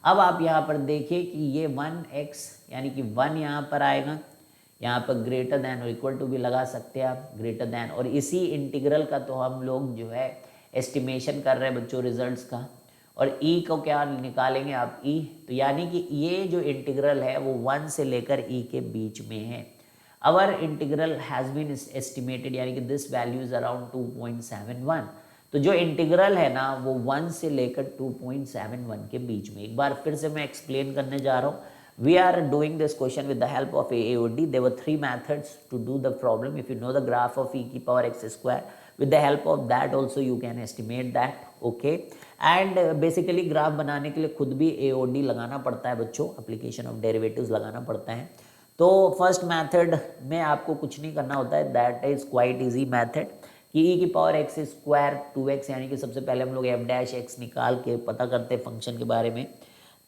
अब आप यहाँ पर देखिए कि ये 1x यानी कि 1 यहाँ पर आएगा, यहाँ पर ग्रेटर दैन और इक्वल टू भी लगा सकते हैं आप, ग्रेटर दैन, और इसी इंटीग्रल का तो हम लोग जो है एस्टिमेशन कर रहे हैं बच्चों रिजल्ट्स का, और e को क्या निकालेंगे आप, e, तो यानी कि ये जो इंटीग्रल है वो 1 से लेकर e के बीच में है। अवर इंटीग्रल हैज़ बीन एस्टिमेटेड, यानी कि दिस वैल्यू इज अराउंड 2.71। तो जो इंटीग्रल है ना वो 1 से लेकर 2.71 के बीच में। एक बार फिर से मैं एक्सप्लेन करने जा रहा हूँ। We are doing this question with the help of AOD. There were 3 methods to do the problem. If you know the graph of e की power x square, with the help of that also you can estimate that. Okay. And basically graph बनाने के लिए खुद भी AOD लगाना पड़ता है बच्चों, application of derivatives लगाना पड़ता है। तो फर्स्ट मेथड में आपको कुछ नहीं करना होता है, that is quite easy method, कि e की पावर एक्स स्क्वायर 2x, यानी कि सबसे पहले हम लोग f डैश एक्स निकाल के पता करते हैं फंक्शन के बारे में।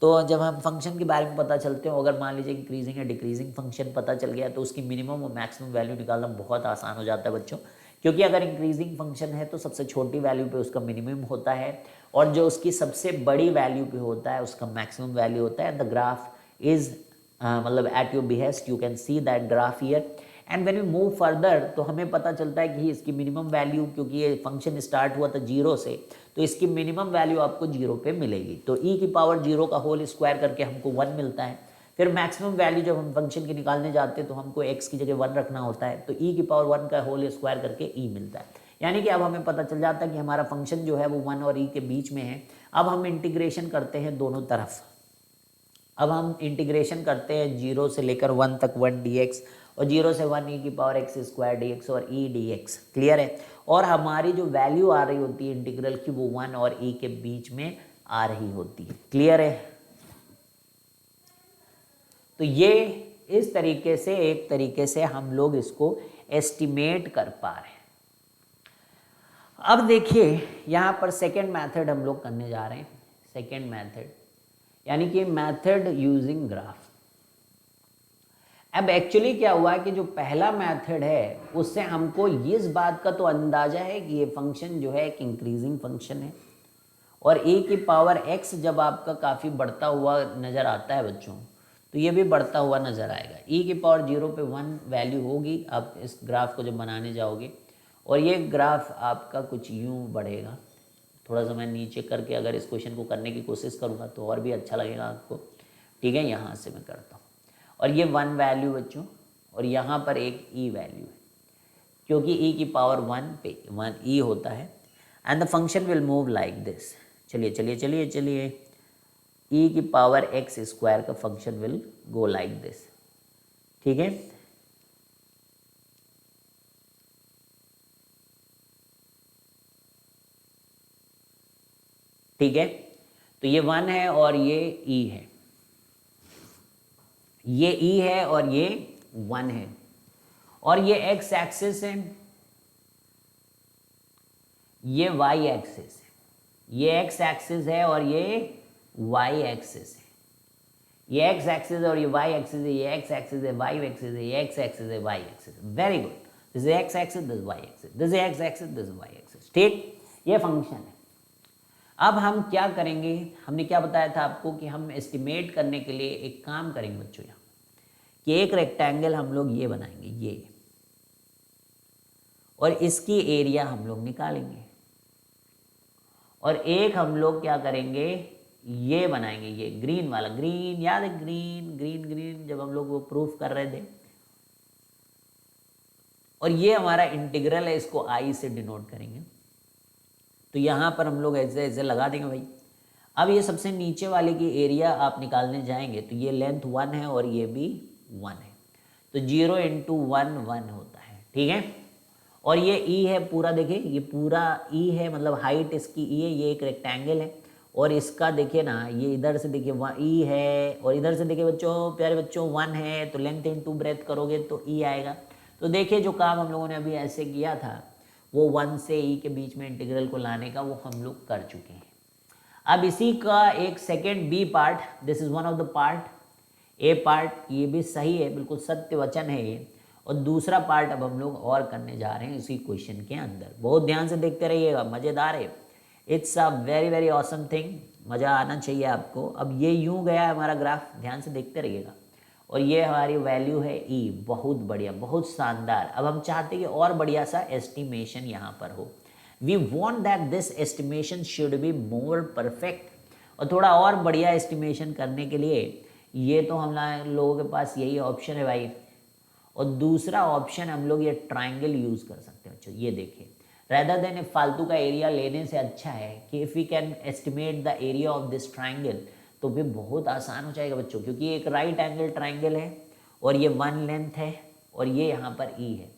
तो जब हम फंक्शन के बारे में पता चलते हो, अगर मान लीजिए इंक्रीजिंग या डिक्रीजिंग फंक्शन पता चल गया तो उसकी मिनिमम और मैक्सिमम वैल्यू निकालना बहुत आसान हो जाता है बच्चों, क्योंकि अगर इंक्रीजिंग फंक्शन है तो सबसे छोटी वैल्यू पे उसका मिनिमम होता है, और जो उसकी सबसे बड़ी वैल्यू पे होता है उसका मैक्सिमम वैल्यू होता है। द ग्राफ इज मतलब at your behest, you can see that graph here, and when we move further तो हमें पता चलता है कि इसकी मिनिमम वैल्यू, क्योंकि ये फंक्शन स्टार्ट हुआ था 0 से, तो इसकी मिनिमम वैल्यू आपको 0 पे मिलेगी। तो e की पावर 0 का होल स्क्वायर करके हमको 1 मिलता है। फिर मैक्सिमम वैल्यू जब हम फंक्शन की निकालने जाते हैं तो हमको x की जगह 1 रखना होता है, तो e की पावर 1 का होल स्क्वायर करके e मिलता है। यानी कि अब हमें पता चल जाता है कि हमारा फंक्शन जो है वो 1 और e के बीच में है। अब हम इंटीग्रेशन करते हैं दोनों तरफ। अब हम इंटीग्रेशन करते हैं 0 से लेकर 1 तक 1 dx, और 0 से 1 e की पावर एक्स स्क्वायर dx और e dx। क्लियर है। और हमारी जो वैल्यू आ रही होती है इंटीग्रल की वो 1 और e के बीच में आ रही होती है। क्लियर है। तो ये इस तरीके से, एक तरीके से हम लोग इसको एस्टिमेट कर पा रहे हैं। अब देखिए यहाँ पर सेकेंड मेथड हम लोग करने जा रहे हैं। सेकेंड मेथड यानी कि मेथड यूजिंग ग्राफ। अब एक्चुअली क्या हुआ कि जो पहला मेथड है उससे हमको इस बात का तो अंदाजा है कि ये फंक्शन जो है एक इंक्रीजिंग फंक्शन है, और e की पावर x जब आपका काफ़ी बढ़ता हुआ नज़र आता है बच्चों, तो ये भी बढ़ता हुआ नज़र आएगा। e की पावर 0 पे 1 वैल्यू होगी आप इस ग्राफ को जब बनाने जाओगे, और ये ग्राफ आपका कुछ यूँ बढ़ेगा। थोड़ा सा मैं नीचे करके अगर इस क्वेश्चन को करने की कोशिश करूँगा तो और भी अच्छा लगेगा आपको। ठीक है, यहाँ से मैं करता हूँ, और ये 1 वैल्यू बच्चों, और यहाँ पर एक e वैल्यू है, क्योंकि e की पावर 1 पे 1 e होता है, and the function will move like this. चलिए चलिए चलिए चलिए, e की पावर एक्स स्क्वायर का function will go like this. ठीक है, ठीक है। तो ये 1 है और ये e है, ये e है और ये 1 है, और ये x एक्सिस है, ये y एक्सिस है, ये x एक्सिस है और ये y एक्सिस है, ये x एक्सिस है और ये y एक्सिस है, ये x एक्सिस है, y एक्सिस है, ये x एक्सिस है, y axis. Very good. This is x axis, this y axis, this is x axis, this y axis. ठीक, ये फंक्शन है। अब हम क्या करेंगे, हमने क्या बताया था आपको कि हम एस्टिमेट करने के लिए एक काम करेंगे बच्चों, यहाँ कि एक रेक्टेंगल हम लोग ये बनाएंगे, ये, और इसकी एरिया हम लोग निकालेंगे, और एक हम लोग क्या करेंगे, ये बनाएंगे, ये ग्रीन वाला, ग्रीन याद है, ग्रीन ग्रीन ग्रीन जब हम लोग वो प्रूफ कर रहे थे, और ये हमारा इंटीग्रल है, इसको आई से डिनोट करेंगे। तो यहाँ पर हम लोग ऐसे ऐसे लगा देंगे भाई। अब ये सबसे नीचे वाले की एरिया आप निकालने जाएंगे तो ये लेंथ 1 है और ये भी 1 है, तो 0 इंटू 1 1 होता है। ठीक है, और ये ई है पूरा, देखिए ये पूरा ई है, मतलब हाइट इसकी ई है, ये एक रेक्टेंगल है, और इसका देखिए ना, ये इधर से देखिए ई है, और इधर से देखिए बच्चों, प्यारे बच्चों 1 है, तो लेंथ इंटू ब्रेथ करोगे तो ई आएगा। तो देखिए जो काम हम लोगों ने अभी ऐसे किया था वो 1 से e के बीच में इंटीग्रल को लाने का वो हम लोग कर चुके हैं। अब इसी का एक second b part, this is one of the part, a part ये भी सही है, बिल्कुल सत्य वचन है ये, और दूसरा पार्ट अब हम लोग और करने जा रहे हैं इसी क्वेश्चन के अंदर। बहुत ध्यान से देखते रहिएगा, मज़ेदार है, it's a very very awesome thing, मज़ा आना चाहिए आपको। अब ये यूं गया है हमारा ग्राफ, ध्यान से देखते रहिएगा, और ये हमारी वैल्यू है ई, बहुत बढ़िया, बहुत शानदार। अब हम चाहते हैं कि और बढ़िया सा एस्टिमेशन यहाँ पर हो, we want that this estimation should be more perfect, और थोड़ा और बढ़िया एस्टिमेशन करने के लिए ये तो हम लोगों के पास यही ऑप्शन है भाई, और दूसरा ऑप्शन हम लोग ये ट्राइंगल यूज़ कर सकते हैं बच्चों। ये देखिए, रेदर देन फालतू का एरिया लेने से अच्छा है कि if we can estimate the area of this triangle, तो फिर बहुत आसान हो जाएगा बच्चों, क्योंकि एक राइट एंगल ट्राइंगल है और ये 1 लेंथ है और ये यहाँ पर ई है,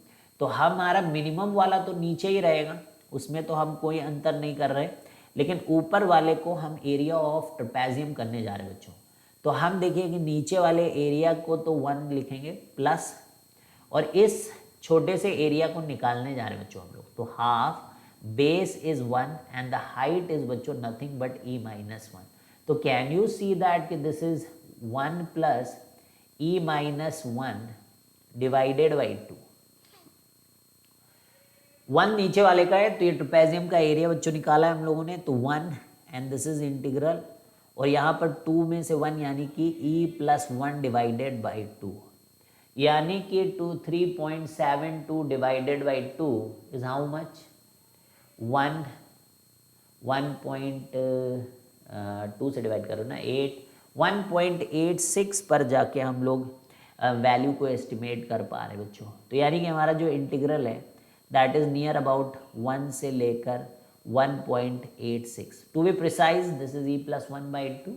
तो हमारा मिनिमम वाला तो नीचे ही रहेगा, उसमें तो हम कोई अंतर नहीं कर रहे, लेकिन ऊपर वाले को हम एरिया ऑफ ट्रेपेजियम करने जा रहे हैं बच्चों। तो हम देखिए कि नीचे वाले एरिया को तो 1 लिखेंगे प्लस, और इस छोटे से एरिया को निकालने जा रहे हैं बच्चों हम लोग, तो half base is 1 and the height is बच्चों नथिंग बट e माइनस 1। तो कैन यू सी दैट कि this is 1 plus e minus 1 divided by 2, 1 नीचे वाले का है, तो ये ट्रेपेजियम का एरिया बच्चों निकाला है हम लोगों ने, तो 1 एंड दिस इज इंटीग्रल, और यहाँ पर 2 में से 1 यानी कि e प्लस 1 डिवाइडेड बाई 2, यानी कि 3.72 divided by 2 is how much, 1.2 से डिवाइड करो ना, 1.86 पर जाके हम लोग वैल्यू को एस्टिमेट कर पा रहे बच्चों। तो यानी कि हमारा जो इंटीग्रल है दैट इज नियर अबाउट 1 से लेकर 1.86, to be precise this is e plus 1 by 2,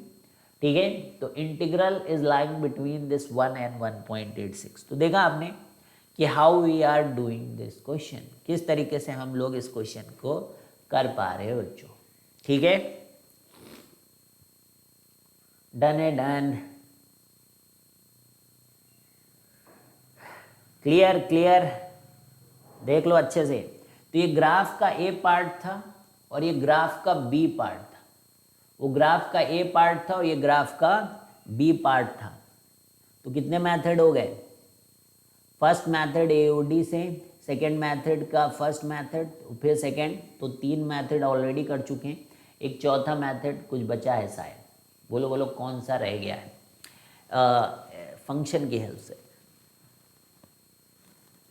ठीक है। तो integral is lying between this 1 and 1.86। तो देखा आपने कि how we are doing this question, किस तरीके से हम लोग इस क्वेश्चन को कर पा रहे हैं बच्चों, ठीक है। डन है, डन, क्लियर क्लियर, देख लो अच्छे से। तो ये ग्राफ का ए पार्ट था और ये ग्राफ का बी पार्ट था, वो ग्राफ का ए पार्ट था और ये ग्राफ का बी पार्ट था। तो कितने मेथड हो गए, फर्स्ट मेथड एओडी से, सेकेंड मेथड का फर्स्ट मेथड, फिर सेकेंड, तो 3 मेथड ऑलरेडी कर चुके हैं, एक चौथा मेथड कुछ बचा है शायद, बोलो बोलो कौन सा रह गया है, फंक्शन की हेल्प से,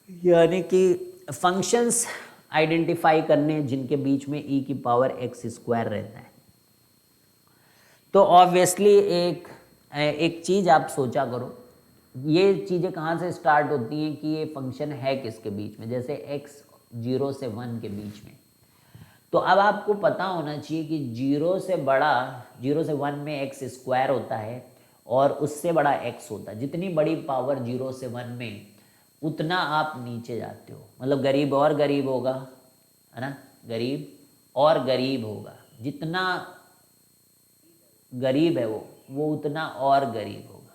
यानी कि फंक्शंस आइडेंटिफाई करने जिनके बीच में e की पावर x स्क्वायर रहता है। तो ऑब्वियसली एक चीज़ आप सोचा करो, ये चीज़ें कहाँ से स्टार्ट होती हैं कि ये फंक्शन है किसके बीच में, जैसे x 0 से 1 के बीच में। तो अब आपको पता होना चाहिए कि 0 से बड़ा, 0 से 1 में x स्क्वायर होता है और उससे बड़ा x होता है। जितनी बड़ी पावर 0 से 1 में उतना आप नीचे जाते हो, मतलब गरीब और गरीब होगा, है ना, गरीब और गरीब होगा, जितना गरीब है वो उतना और गरीब होगा।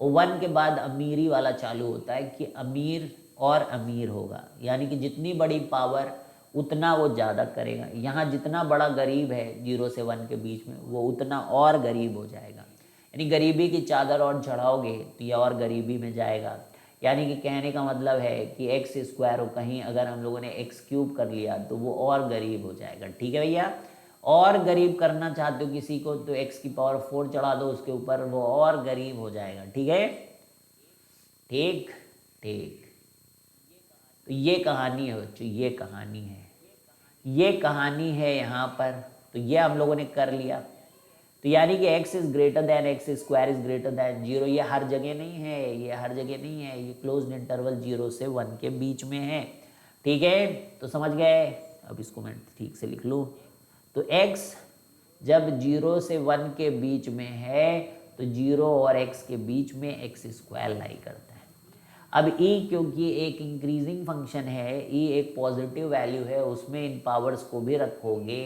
और 1 के बाद अमीरी वाला चालू होता है कि अमीर और अमीर होगा, यानी कि जितनी बड़ी पावर उतना वो ज़्यादा करेगा। यहाँ जितना बड़ा गरीब है 0 से 1 के बीच में वो उतना और गरीब हो जाएगा, यानी गरीबी की चादर और चढ़ाओगे तो ये और गरीबी में जाएगा। यानी कि कहने का मतलब है कि एक्स स्क्वायर, कहीं अगर हम लोगों ने एक्स क्यूब कर लिया तो वो और गरीब हो जाएगा, ठीक है भैया। और गरीब करना चाहते हो किसी को तो एक्स की पावर 4 चढ़ा दो उसके ऊपर, वो और गरीब हो जाएगा, ठीक है, ठीक ठीक। तो ये कहानी है बच्चों, ये कहानी है, ये कहानी है यहाँ पर। तो ये हम लोगों ने कर लिया। तो यानी कि x is greater than x square is greater than 0, ये हर जगह नहीं है, ये हर जगह नहीं है, ये क्लोज्ड इंटरवल 0 से 1 के बीच में है, ठीक है। तो समझ गए, अब इसको मैं ठीक से लिख लूँ। तो x जब 0 से 1 के बीच में है तो 0 और x के बीच में एक्स स्क्वायर लाई करता है। अब e क्योंकि एक इंक्रीजिंग फंक्शन है, e एक पॉजिटिव वैल्यू है, उसमें इन पावर्स को भी रखोगे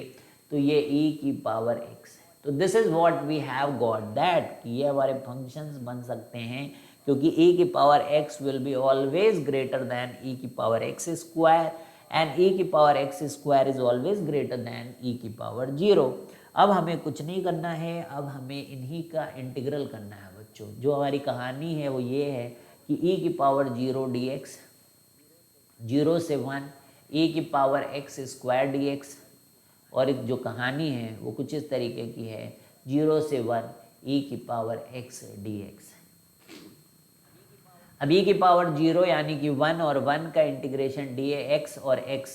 तो ये e की पावर x है। तो this is what we have got that, कि ये हमारे फंक्शंस बन सकते हैं क्योंकि e की power x will be always greater than e की power x square and e की power x square is always greater than e की पावर 0। अब हमें कुछ नहीं करना है, अब हमें इन्हीं का इंटीग्रल करना है बच्चों। जो हमारी कहानी है वो ये है कि e की पावर 0 dx, 0 से 1 e की पावर x स्क्वायर dx, और एक जो कहानी है वो कुछ इस तरीके की है 0 से 1 e की पावर x dx। अब e की पावर 0 यानी कि 1 और 1 का इंटीग्रेशन dx और x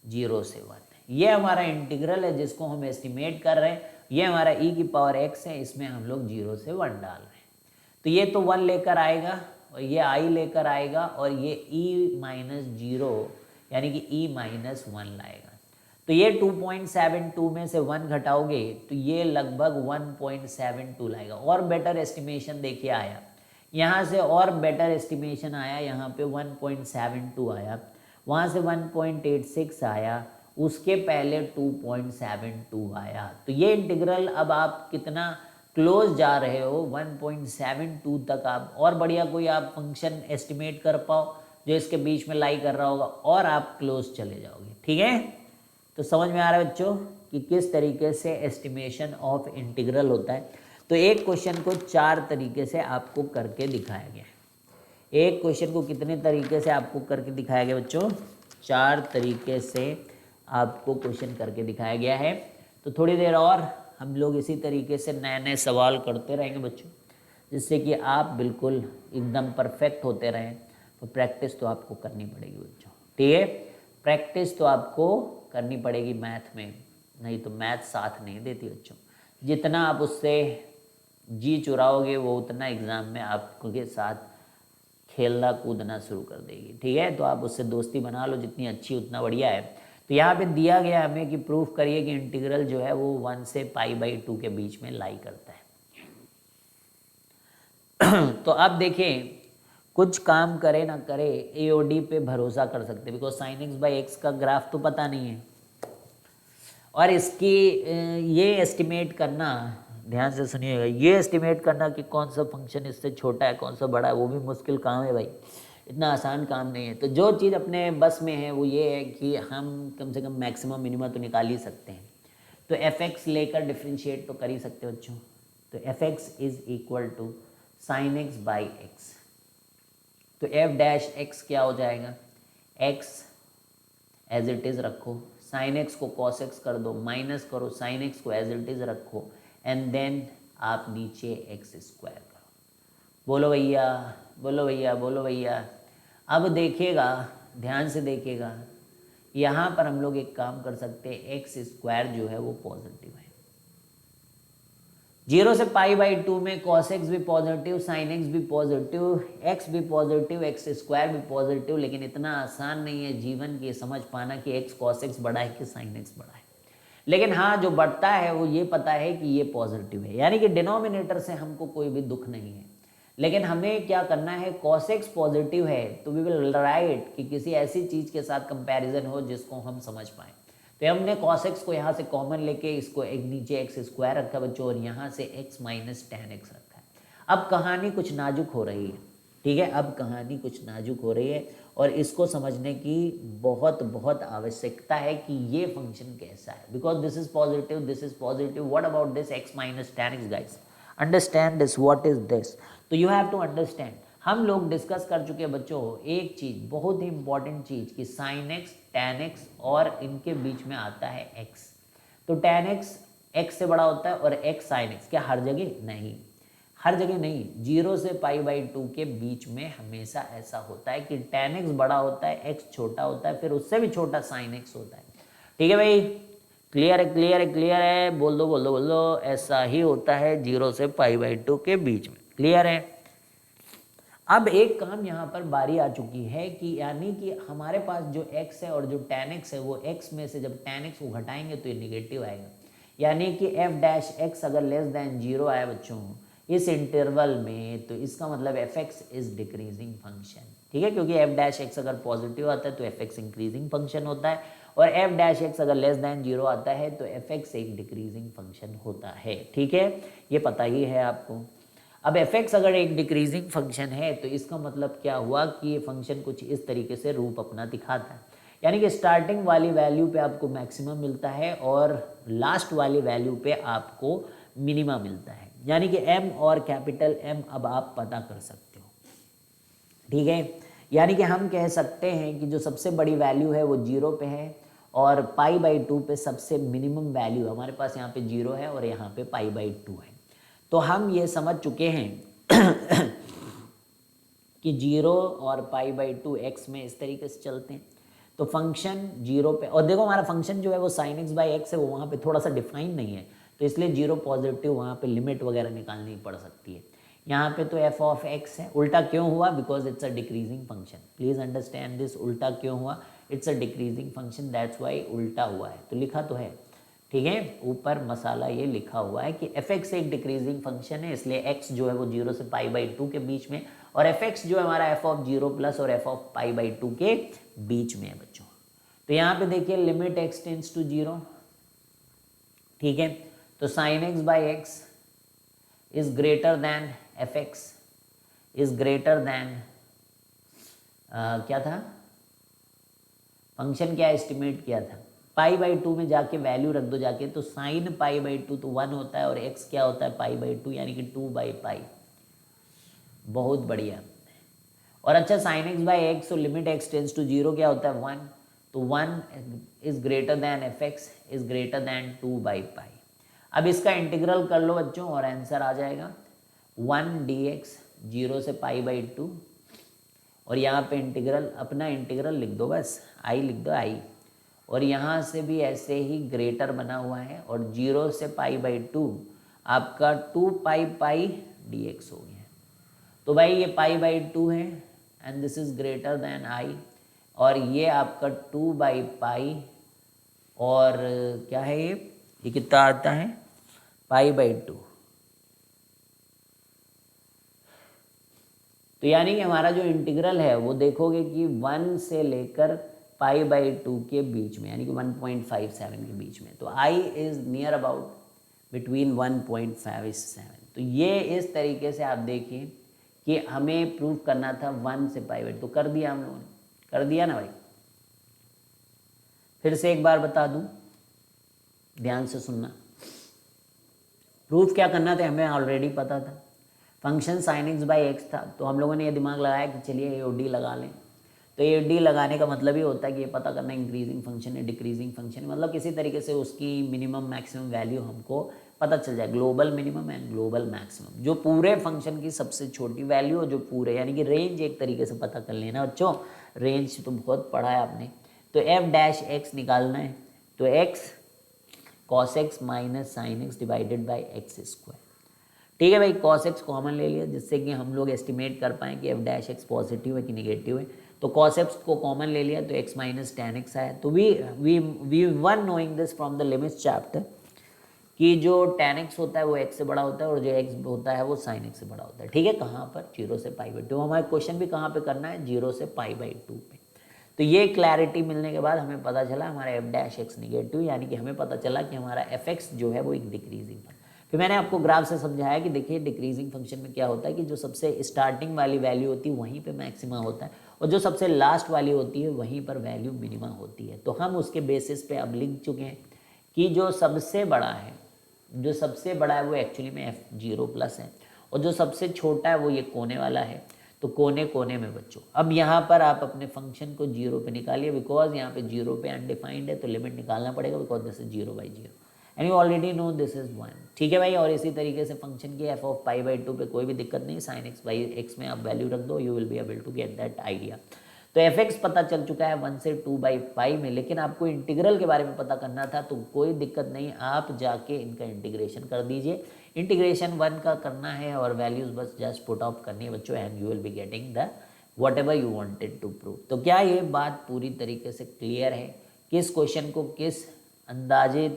0 से 1, ये हमारा इंटीग्रल है जिसको हम एस्टिमेट कर रहे हैं। ये हमारा e की पावर x है, इसमें हम लोग 0 से 1 डाल रहे हैं। तो ये तो 1 लेकर आएगा और ये i लेकर आएगा और ये e माइनस 0 यानी कि e माइनस 1 लाएगा। तो ये 2.72 में से 1 घटाओगे तो ये लगभग 1.72 लाएगा। और बेटर एस्टिमेशन देखिए आया, यहाँ से और बेटर एस्टिमेशन आया, यहाँ पे 1.72 आया, वहाँ से 1.86 आया, उसके पहले 2.72 आया। तो ये इंटीग्रल अब आप कितना क्लोज जा रहे हो 1.72 तक। आप और बढ़िया कोई आप फंक्शन एस्टिमेट कर पाओ जो इसके बीच में लाई कर रहा होगा और आप क्लोज चले जाओगे। ठीक है, तो समझ में आ रहा है बच्चों कि किस तरीके से एस्टिमेशन ऑफ इंटीग्रल होता है। तो एक क्वेश्चन को 4 तरीके से आपको करके दिखाया गया है। एक क्वेश्चन को कितने तरीके से आपको करके दिखाया गया बच्चों? 4 तरीके से आपको क्वेश्चन करके दिखाया गया है। तो थोड़ी देर और हम लोग इसी तरीके से नए नए सवाल करते रहेंगे बच्चों, जिससे कि आप बिल्कुल एकदम परफेक्ट होते रहें। तो प्रैक्टिस तो आपको करनी पड़ेगी बच्चों, ठीक है, प्रैक्टिस तो आपको करनी पड़ेगी मैथ में, नहीं तो मैथ साथ नहीं देती बच्चों। जितना आप उससे जी चुराओगे वो उतना एग्ज़ाम में आपके साथ खेलना कूदना शुरू कर देगी। ठीक है, तो आप उससे दोस्ती बना लो, जितनी अच्छी उतना बढ़िया है। तो यहाँ पे दिया गया हमें कि प्रूफ करिए कि इंटीग्रल जो है वो 1 से π/2 के बीच में लाई करता है। तो अब देखें, कुछ काम करे ना करे AOD पे भरोसा कर सकते, बिकॉज sin x/x का ग्राफ तो पता नहीं है, और इसकी ये एस्टिमेट करना, ध्यान से सुनिएगा, ये एस्टिमेट करना कि कौन सा फंक्शन इससे छोटा है कौन सा बड़ा है, वो भी मुश्किल काम है भाई, इतना आसान काम नहीं है। तो जो चीज़ अपने बस में है वो ये है कि हम कम से कम मैक्सिमम मिनिमम तो निकाल ही सकते हैं। तो fx लेकर डिफ्रेंशिएट तो कर ही सकते हो बच्चों। तो fx is equal to sin x/x। तो f' क्या हो जाएगा? x एज इट इज़ रखो, sin x को cos x कर दो, माइनस करो sin x को एज इट इज़ रखो, एंड देन आप नीचे x स्क्वायर करो। बोलो भैया, बोलो भैया, बोलो भैया। अब देखिएगा, ध्यान से देखिएगा, यहाँ पर हम लोग एक काम कर सकते हैं, x स्क्वायर जो है वो पॉजिटिव है। 0 से π/2 में cos x भी पॉजिटिव, sin x भी पॉजिटिव, x भी पॉजिटिव, x स्क्वायर भी पॉजिटिव, लेकिन इतना आसान नहीं है जीवन की समझ पाना कि x cos x बड़ा है कि sin x बड़ा है। लेकिन हाँ, जो बढ़ता है वो ये पता है कि ये पॉजिटिव है, यानी कि डिनोमिनेटर से हमको कोई भी दुख नहीं है। लेकिन हमें क्या करना है, cos x पॉजिटिव है तो वी विल राइट कि किसी ऐसी चीज़ के साथ कंपैरिजन हो जिसको हम समझ पाएँ। तो हमने cos x को यहाँ से कॉमन लेके इसको एक नीचे x स्क्वायर रखा बच्चों, और यहाँ से x माइनस tan x रखा है। अब कहानी कुछ नाजुक हो रही है, ठीक है, अब कहानी कुछ नाजुक हो रही है, और इसको समझने की बहुत बहुत आवश्यकता है कि ये फंक्शन कैसा है, because this is positive, this is positive, what about this x minus tan x guys, understand this, what is this. तो यू हैव टू अंडरस्टैंड। हम लोग डिस्कस कर चुके हैं बच्चों एक चीज़, बहुत ही इंपॉर्टेंट चीज़, कि sin x tan x और इनके बीच में आता है x। तो tan x x से बड़ा होता है और x sin x, क्या हर जगह? नहीं, हर जगह नहीं, 0 से π/2 के बीच में हमेशा ऐसा होता है कि tan x बड़ा होता है, x छोटा होता है, फिर उससे भी छोटा sin x होता है। ठीक है भाई, क्लियर है, क्लियर है, क्लियर है, बोल दो बोल दो बोल दो, ऐसा ही होता है 0 से π/2 के बीच में। क्लियर है? अब एक काम यहाँ पर बारी आ चुकी है कि यानी कि हमारे पास जो x है और जो tan x है, वो x में से जब tan x को घटाएंगे तो ये निगेटिव आएगा, यानी कि f' अगर लेस देन 0 आया बच्चों इस इंटरवल में, तो इसका मतलब fx इज डिक्रीजिंग फंक्शन। ठीक है, क्योंकि f' अगर पॉजिटिव आता है तो fx इंक्रीजिंग फंक्शन होता है, और f' अगर लेस देन 0 आता है तो fx एक डिक्रीजिंग फंक्शन होता है। ठीक है, ये पता ही है आपको। अब एफ एक्स अगर एक डिक्रीजिंग फंक्शन है तो इसका मतलब क्या हुआ कि ये फंक्शन कुछ इस तरीके से रूप अपना दिखाता है, यानी कि स्टार्टिंग वाली वैल्यू पे आपको मैक्सिमम मिलता है और लास्ट वाली वैल्यू पे आपको मिनिमा मिलता है, यानी कि एम और कैपिटल एम अब आप पता कर सकते हो। ठीक है, यानी कि हम कह सकते हैं कि जो सबसे बड़ी वैल्यू है वो 0 पे है और π/2 पे सबसे मिनिमम वैल्यू हमारे पास यहाँ पे 0 है और यहाँ पे π/2 है। तो हम ये समझ चुके हैं कि 0 और π/2 x में इस तरीके से चलते हैं। तो फंक्शन 0 पे, और देखो हमारा फंक्शन जो है वो sin x/x है, वो वहाँ पे थोड़ा सा डिफाइन नहीं है, तो इसलिए 0 पॉजिटिव वहाँ पे लिमिट वगैरह निकालनी पड़ सकती है। यहाँ पे तो f ऑफ x है, उल्टा क्यों हुआ? Because it's a decreasing function. Please understand this, उल्टा क्यों हुआ? It's a decreasing function, that's why उल्टा हुआ है। तो लिखा तो है, ठीक है, ऊपर मसाला ये लिखा हुआ है कि एफ एक्स एक डिक्रीजिंग फंक्शन है, इसलिए एक्स जो है वो 0 से π/2 के बीच में, और एफ एक्स जो है हमारा एफ ऑफ 0 प्लस और एफ ऑफ π/2 के बीच में है बच्चों। तो यहाँ पे देखिए लिमिट एक्स टेंड्स टू 0, ठीक है, तो sin x/x is greater than f x is greater then क्या था फंक्शन, क्या एस्टिमेट किया था? π/2 में जाके वैल्यू रख दो जाके, तो sin π/2 तो 1 होता है और x क्या होता है? π/2, यानी कि 2/π। बहुत बढ़िया। और अच्छा sin x/x, तो लिमिट x टेंड्स टू 0 क्या होता है? 1, तो 1 is greater than f x is greater than 2/π। अब इसका इंटीग्रल कर लो बच्चों और आंसर आ जाएगा 1 dx 0 से π/2, और यहाँ पे इंटीग्रल, अपना इंटीग्रल लिख दो, बस आई लिख दो आई, और यहाँ से भी ऐसे ही ग्रेटर बना हुआ है, और 0 से π/2 आपका 2π dx हो गया। तो भाई ये π/2 है and this is greater than I, और ये आपका 2/π, और क्या है ये कितना आता है? π/2। तो यानी कि हमारा जो इंटीग्रल है वो देखोगे कि 1 से लेकर π/2 के बीच में, यानी कि 1.57 के बीच में, तो i is near about between 1.57। तो ये इस तरीके से आप देखिए कि हमें प्रूव करना था 1 से π/2, तो कर दिया हम लोगों ने, कर दिया ना भाई? फिर से एक बार बता दूं, ध्यान से सुनना। प्रूफ क्या करना था हमें ऑलरेडी पता था, फंक्शन sin x/x था, तो हम लोगों ने ये दिमाग लगाया कि चलिए AOD लगा लें। तो AOD लगाने का मतलब ये होता है कि ये पता करना इंक्रीजिंग फंक्शन है डिक्रीजिंग फंक्शन, मतलब किसी तरीके से उसकी मिनिमम मैक्सिमम वैल्यू हमको पता चल जाए, global minimum and global maximum, जो पूरे फंक्शन की सबसे छोटी वैल्यू और जो पूरे, यानी कि रेंज एक तरीके से पता कर लेना बच्चों। रेंज तो बहुत पढ़ा है आपने। तो f'(x) निकालना है, तो x cos x minus sine x divided by x²। ठीक है भाई, cos x कॉमन ले लिया जिससे कि हम लोग एस्टिमेट कर पाएँ कि f'(x) पॉजिटिव है कि नेगेटिव है। तो cos x को कॉमन ले लिया तो x माइनस tan x आया। तो we one knowing this from the limits chapter कि जो tan x होता है वो x से बड़ा होता है और जो x होता है वो sin x से बड़ा होता है। ठीक है, कहाँ पर? 0 से π/2। हमारा क्वेश्चन भी कहाँ पे करना है? 0 से π/2 पे। तो ये क्लैरिटी मिलने के बाद हमें पता चला हमारा f'(x) निगेटिव, यानी कि हमें पता चला कि हमारा fx जो है वो एक डिक्रीजिंग फंक्शन। फिर मैंने आपको ग्राफ से समझाया कि देखिए डिक्रीजिंग फंक्शन में क्या होता है कि जो सबसे स्टार्टिंग वाली वैल्यू होती है वहीं पे मैक्सिमा होता है, और जो सबसे लास्ट वाली होती है वहीं पर वैल्यू मिनिमा होती है। तो हम उसके बेसिस पे अब लिख चुके हैं कि जो सबसे बड़ा है वो एक्चुअली में f0+ है, और जो सबसे छोटा है वो ये कोने वाला है। तो कोने कोने में बच्चों, अब यहाँ पर आप अपने फंक्शन को 0 पे निकालिए, बिकॉज यहाँ पे 0 पे अनडिफाइंड है, तो लिमिट निकालना पड़ेगा, because this is 0/0 and you already know this is 1। ठीक है भाई, और इसी तरीके से फंक्शन की f ऑफ π/2 पे कोई भी दिक्कत नहीं, sin x/x में आप वैल्यू रख दो, you will be able to get that idea. तो f(x) पता चल चुका है 1 से 2/π में, लेकिन आपको इंटीग्रल के बारे में पता करना था, तो कोई दिक्कत नहीं, आप जाके इनका इंटीग्रेशन कर दीजिए। इंटीग्रेशन 1 का करना है और वैल्यूज बस जस्ट पुट ऑफ करनी है बच्चों, and you will be getting the whatever you wanted to prove. तो क्या ये बात पूरी तरीके से क्लियर है? किस क्वेश्चन को किस अंदाजे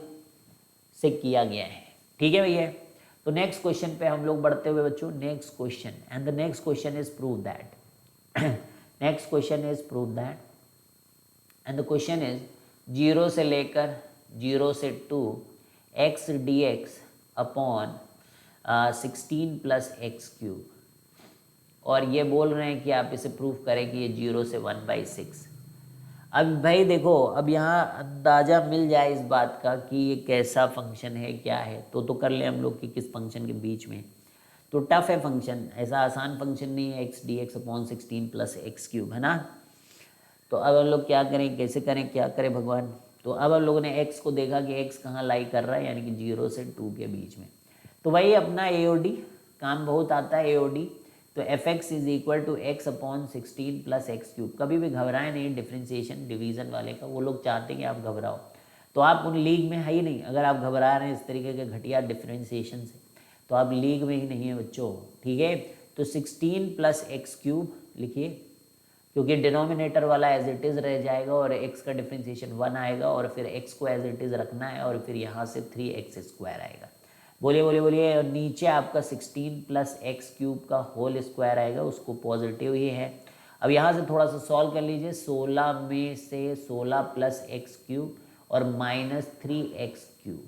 से किया गया है? ठीक है भैया, तो नेक्स्ट क्वेश्चन पे हम लोग बढ़ते हुए बच्चों, next question, and the next question is prove that next question is prove that, and the question is 0 से लेकर 0 से 2 x dx upon 16 plus x cube, और ये बोल रहे हैं कि आप इसे प्रूफ करें कि ये 0 से 1/6। अब भाई देखो, अब यहाँ अंदाज़ा मिल जाए इस बात का कि ये कैसा फंक्शन है, क्या है, तो कर ले हम लोग कि किस फंक्शन के बीच में। तो टफ है फंक्शन, ऐसा आसान फंक्शन नहीं है x d x upon 16 plus x cube, है ना। तो अब हम लोग क्या करें, कैसे करें, क्या करें भगवान। तो अब हम लोगों ने एक्स को देखा कि एक्स कहाँ लाई कर रहा है, यानी कि 0 से 2 के बीच में। तो वही अपना ए ओ डी काम बहुत आता है, ए ओ डी। तो f x is equal to x upon 16 plus x cube. कभी भी घबराए नहीं डिफ्रेंसिएशन डिवीज़न वाले का, वो लोग चाहते हैं कि आप घबराओ, तो आप उन लीग में है ही नहीं। अगर आप घबरा रहे हैं इस तरीके के घटिया डिफ्रेंसिएशन से, तो आप लीग में ही नहीं है बच्चों, ठीक है। तो 16 प्लस एक्स क्यूब लिखिए, क्योंकि डिनोमिनेटर वाला एज इट इज़ रह जाएगा और x का डिफ्रेंसिएशन 1 आएगा, और फिर x को एज इट इज़ रखना है, और फिर यहाँ से 3x² आएगा। बोलिए बोलिए बोलिए। और नीचे आपका 16 प्लस एक्स क्यूब का होल स्क्वायर आएगा, उसको पॉजिटिव ही है। अब यहाँ से थोड़ा सा सॉल्व कर लीजिए, 16 में से 16 प्लस एक्स क्यूब और माइनस 3x क्यूब।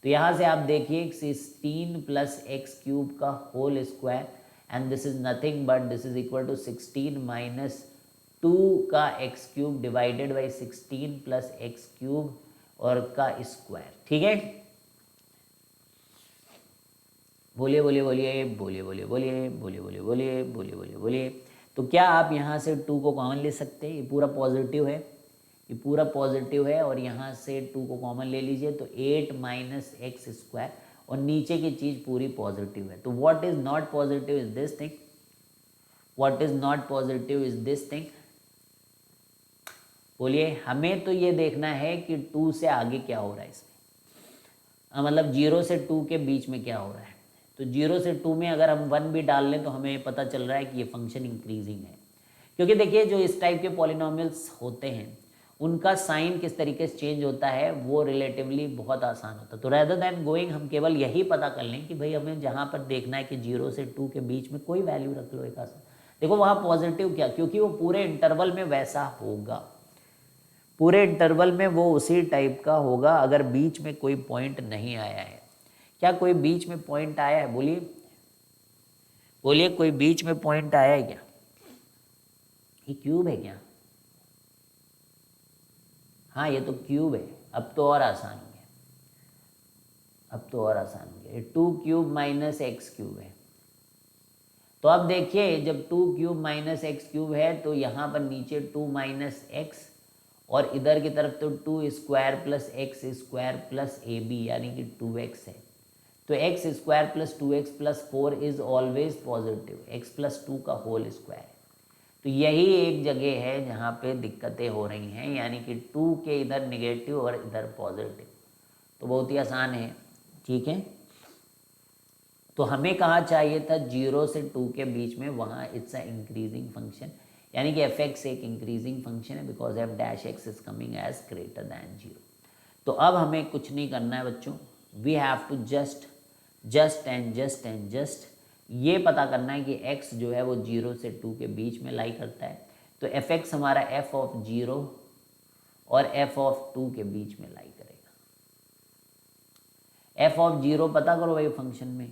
तो यहाँ से आप देखिए 16 प्लस एक्स क्यूब का whole square, and this is nothing but this is equal to 16 minus 2 का x cube divided by 16 plus x cube और का स्क्वायर, ठीक है। बोलिए बोलिए बोलिए बोलिए बोलिए बोलिए बोलिए बोलिए बोलिए बोलिए बोलिए बोलिए। तो क्या आप यहाँ से 2 को कॉमन ले सकते हैं, ये पूरा पॉजिटिव है, ये पूरा पॉजिटिव है, और यहाँ से 2 को कॉमन ले लीजिए तो 8 माइनस एक्स स्क्वायर, और नीचे की चीज़ पूरी पॉजिटिव है। तो what is not positive is this thing, what is not positive is this thing. बोलिए, हमें तो ये देखना है कि 2 से आगे क्या हो रहा है इसमें, मतलब 0 से 2 के बीच में क्या हो रहा है। तो 0 से 2 में अगर हम 1 भी डाल लें तो हमें पता चल रहा है कि ये फंक्शन इंक्रीजिंग है, क्योंकि देखिए जो इस टाइप के पॉलिनोमियल्स होते हैं उनका साइन किस तरीके से चेंज होता है वो रिलेटिवली बहुत आसान होता है। तो रेदर दैन गोइंग हम केवल यही पता कर लें कि भाई हमें जहाँ पर देखना है कि 0 से 2 के बीच में कोई वैल्यू रख लो एक आसान, देखो वहाँ पॉजिटिव क्या, क्योंकि वो पूरे इंटरवल में वैसा होगा, पूरे इंटरवल में वो उसी टाइप का होगा अगर बीच में कोई पॉइंट नहीं आया है। क्या कोई बीच में पॉइंट आया है, बोलिए बोलिए, कोई बीच में पॉइंट आया है क्या। ये क्यूब है क्या, हाँ ये तो क्यूब है। अब तो और आसान हो गया, अब तो और आसान हो गया। 2 क्यूब माइनस एक्स क्यूब है। तो अब देखिए जब 2 क्यूब माइनस एक्स क्यूब है तो यहाँ पर नीचे 2 माइनस एक्स, और इधर की तरफ तो 2 square plus x square plus A B यानी कि 2x है। तो x square plus 2x plus 4 is always positive, x plus 2 का होल स्क्वायर। तो यही एक जगह है जहाँ पे दिक्कतें हो रही हैं, यानी कि 2 के इधर निगेटिव और इधर पॉजिटिव। तो बहुत ही आसान है, ठीक है। तो हमें कहाँ चाहिए था, 0 से 2 के बीच में, वहाँ इट्स अ इंक्रीजिंग फंक्शन, यानी कि एफ एक्स एक इंक्रीजिंग फंक्शन है because f dash x is coming as greater than 0। तो अब हमें कुछ नहीं करना है बच्चों, we have to just and ये पता करना है कि x जो है वो 0 से 2 के बीच में लाई करता है। तो एफ एक्स हमारा f ऑफ 0 और f ऑफ 2 के बीच में लाई करेगा। f ऑफ 0 पता करो भाई फंक्शन में,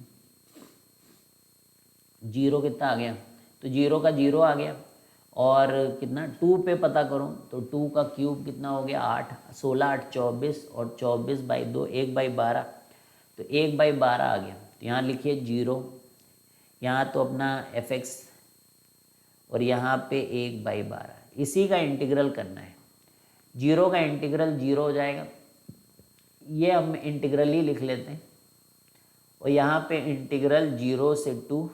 0 कितना आ गया, तो 0 का 0 आ गया, और कितना 2 पे पता करो तो 2 का क्यूब कितना हो गया 8, 16 8 24, और 24/2 1/12, तो 1/12 आ गया। तो यहाँ लिखिए 0, यहाँ तो अपना एफ एक्स, और यहाँ पे 1/12, इसी का इंटीग्रल करना है। 0 का इंटीग्रल 0 हो जाएगा, ये हम इंटीग्रल ही लिख लेते हैं, और यहाँ पे इंटीग्रल 0 से 2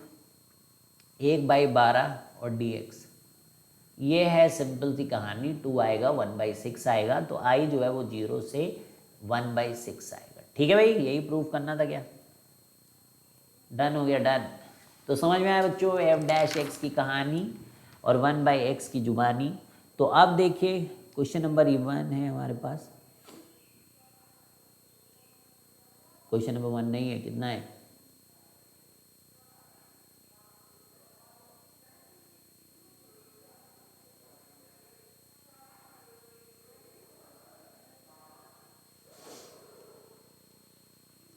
1/12 और dx, ये है सिंपल सी कहानी। 2 आएगा 1/6 आएगा, तो आई जो है वो 0 से 1/6 आएगा, ठीक है भाई, यही प्रूफ करना था क्या, डन हो गया, डन। तो समझ में आया बच्चों एफ डैश एक्स की कहानी और 1/x की जुबानी। तो अब देखिए क्वेश्चन नंबर 1 है हमारे पास, क्वेश्चन नंबर 1 नहीं है, कितना है,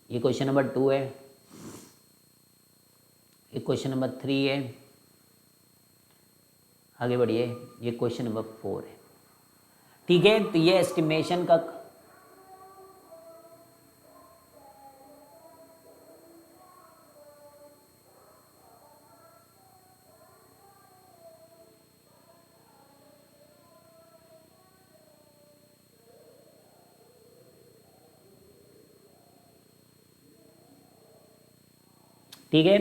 ये क्वेश्चन नंबर 2 है। ये क्वेश्चन नंबर 3 है, आगे बढ़िए, ये क्वेश्चन नंबर 4 है। ठीक है, तो ये एस्टिमेशन का ठीक है,